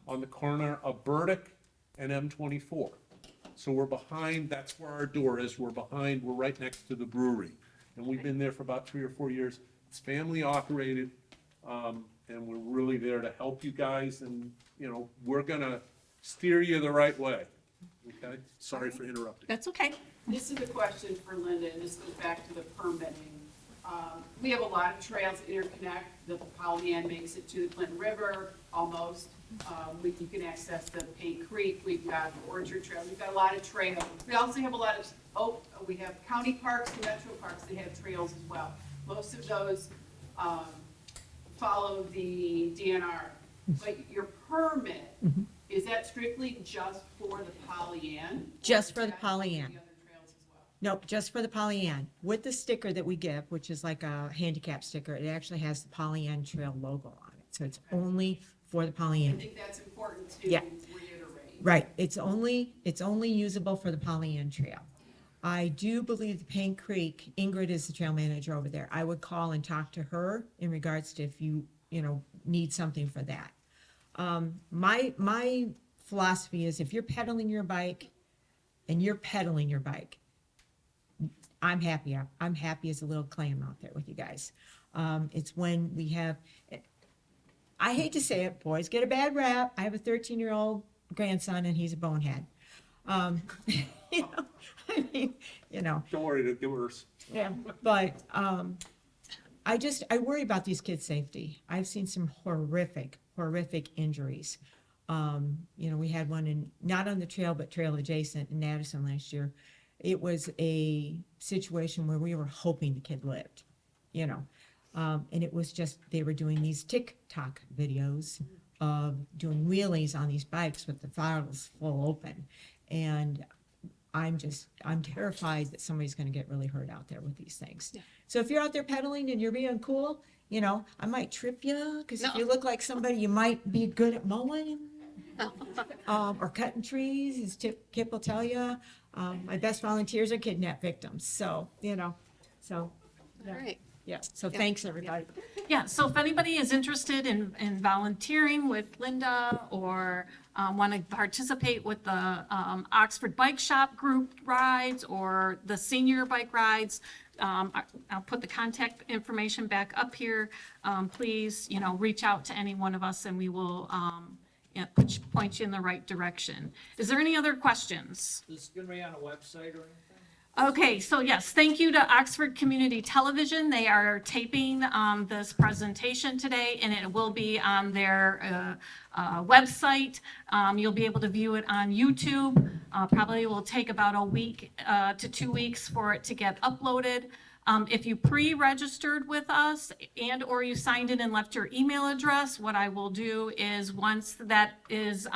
on the corner of Burdick and M24. So we're behind, that's where our door is, we're right next to the brewery. And we've been there for about 3 or 4 years. It's family operated, and we're really there to help you guys and, we're gonna steer you the right way, okay? Sorry for interrupting. That's okay. This is a question for Linda, and this goes back to the permitting. We have a lot of trails that interconnect. The Pollyann makes it to the Clinton River, almost. You can access the Paint Creek, we've got the Orchard Trail, we've got a lot of trails. We also have a lot of, we have county parks and metro parks that have trails as well. Most of those follow the DNR. But your permit, is that strictly just for the Pollyann? Just Or for does the that cover Pollyann. the other trails as well? Nope, just for the Pollyann. With the sticker that we give, which is like a handicap sticker, it actually has the Pollyann Trail logo on it. So it's only for the I Pollyann. think that's important to Yeah. reiterate. Right, it's only usable for the Pollyann Trail. I do believe the Paint Creek, Ingrid is the trail manager over there. I would call and talk to her in regards to if you need something for that. My philosophy is if you're pedaling your bike, I'm happy. I'm happy as a little clam out there with you guys. It's when we have, I hate to say it, boys get a bad rap. I have a 13-year-old grandson and he's a bonehead. I mean. Don't worry, it'll get worse. Yeah, but I worry about these kids' safety. I've seen some horrific injuries. We had one not on the trail, but trail adjacent in Addison last year. It was a situation where we were hoping the kid lived, and it was just, they were doing these TikTok videos of doing wheelies on these bikes with the throttles full open. And I'm terrified that somebody's going to get really hurt out there with these things. Yeah. So if you're out there pedaling and you're being cool, I might trip you because if you look like somebody, you might be good at mowing or cutting trees, as Kip will tell you. My best volunteers are kidnap victims. So, yeah. All right. Yeah. So thanks, everybody. Yeah, so if anybody is interested in volunteering with Linda or want to participate with the Oxford Bike Shop group rides or the senior bike rides, I'll put the contact information back up here. Please, reach out to any one of us and we will point you in the right direction. Is there any other questions? Is this gonna be on a website or anything? Okay, so yes, thank you to Oxford Community Television. They are taping this presentation today, and it will be on their website. You'll be able to view it on YouTube. Probably will take about a week to 2 weeks for it to get uploaded. If you pre-registered with us and/or you signed in and left your email address, what I will do is once that is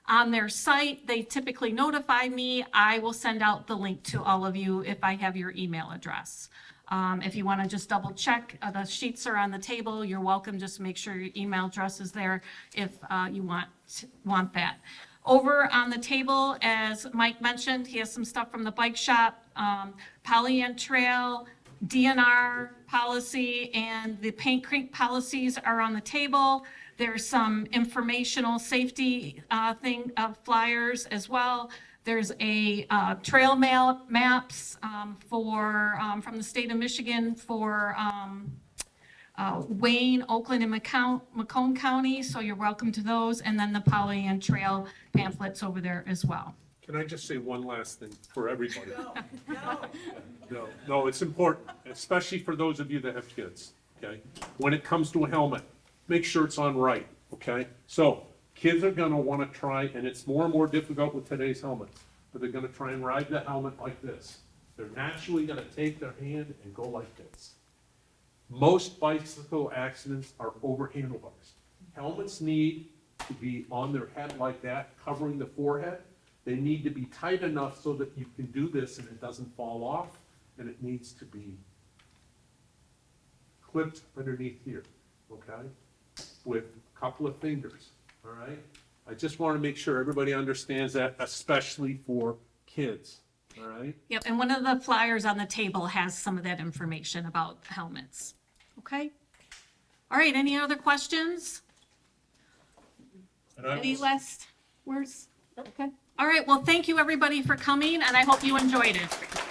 on their site, they typically notify me. I will send out the link to all of you if I have your email address. If you want to just double check, the sheets are on the table. You're welcome. Just make sure your email address is there if you want that. Over on the table, as Mike mentioned, he has some stuff from the bike shop, Pollyant Trail, DNR policy, and the Paint Creek policies are on the table. There's some informational safety flyers as well. There's a trail maps from the state of Michigan for Wayne, Oakland, and Macomb County, so you're welcome to those. And then the Pollyant Trail pamphlets over there as well. Can I just say one last thing for everybody? No, it's important, especially for those of you that have kids, okay? When it comes to a helmet, make sure it's on right, okay? So, kids are gonna wanna try, and it's more and more difficult with today's helmets, but they're gonna try and ride the helmet like this. They're naturally gonna take their hand and go like this. Most bicycle accidents are over handlebars. Helmets need to be on their head like that, covering the forehead. They need to be tight enough so that you can do this and it doesn't fall off, and it needs to be clipped underneath here, okay? With a couple of fingers, all right? I just want to make sure everybody understands that, especially for kids, all right? Yep, and one of the flyers on the table has some of that information about helmets. Okay? All right, any other questions? Any last words? Okay. All right, well, thank you, everybody, for coming, and I hope you enjoyed it.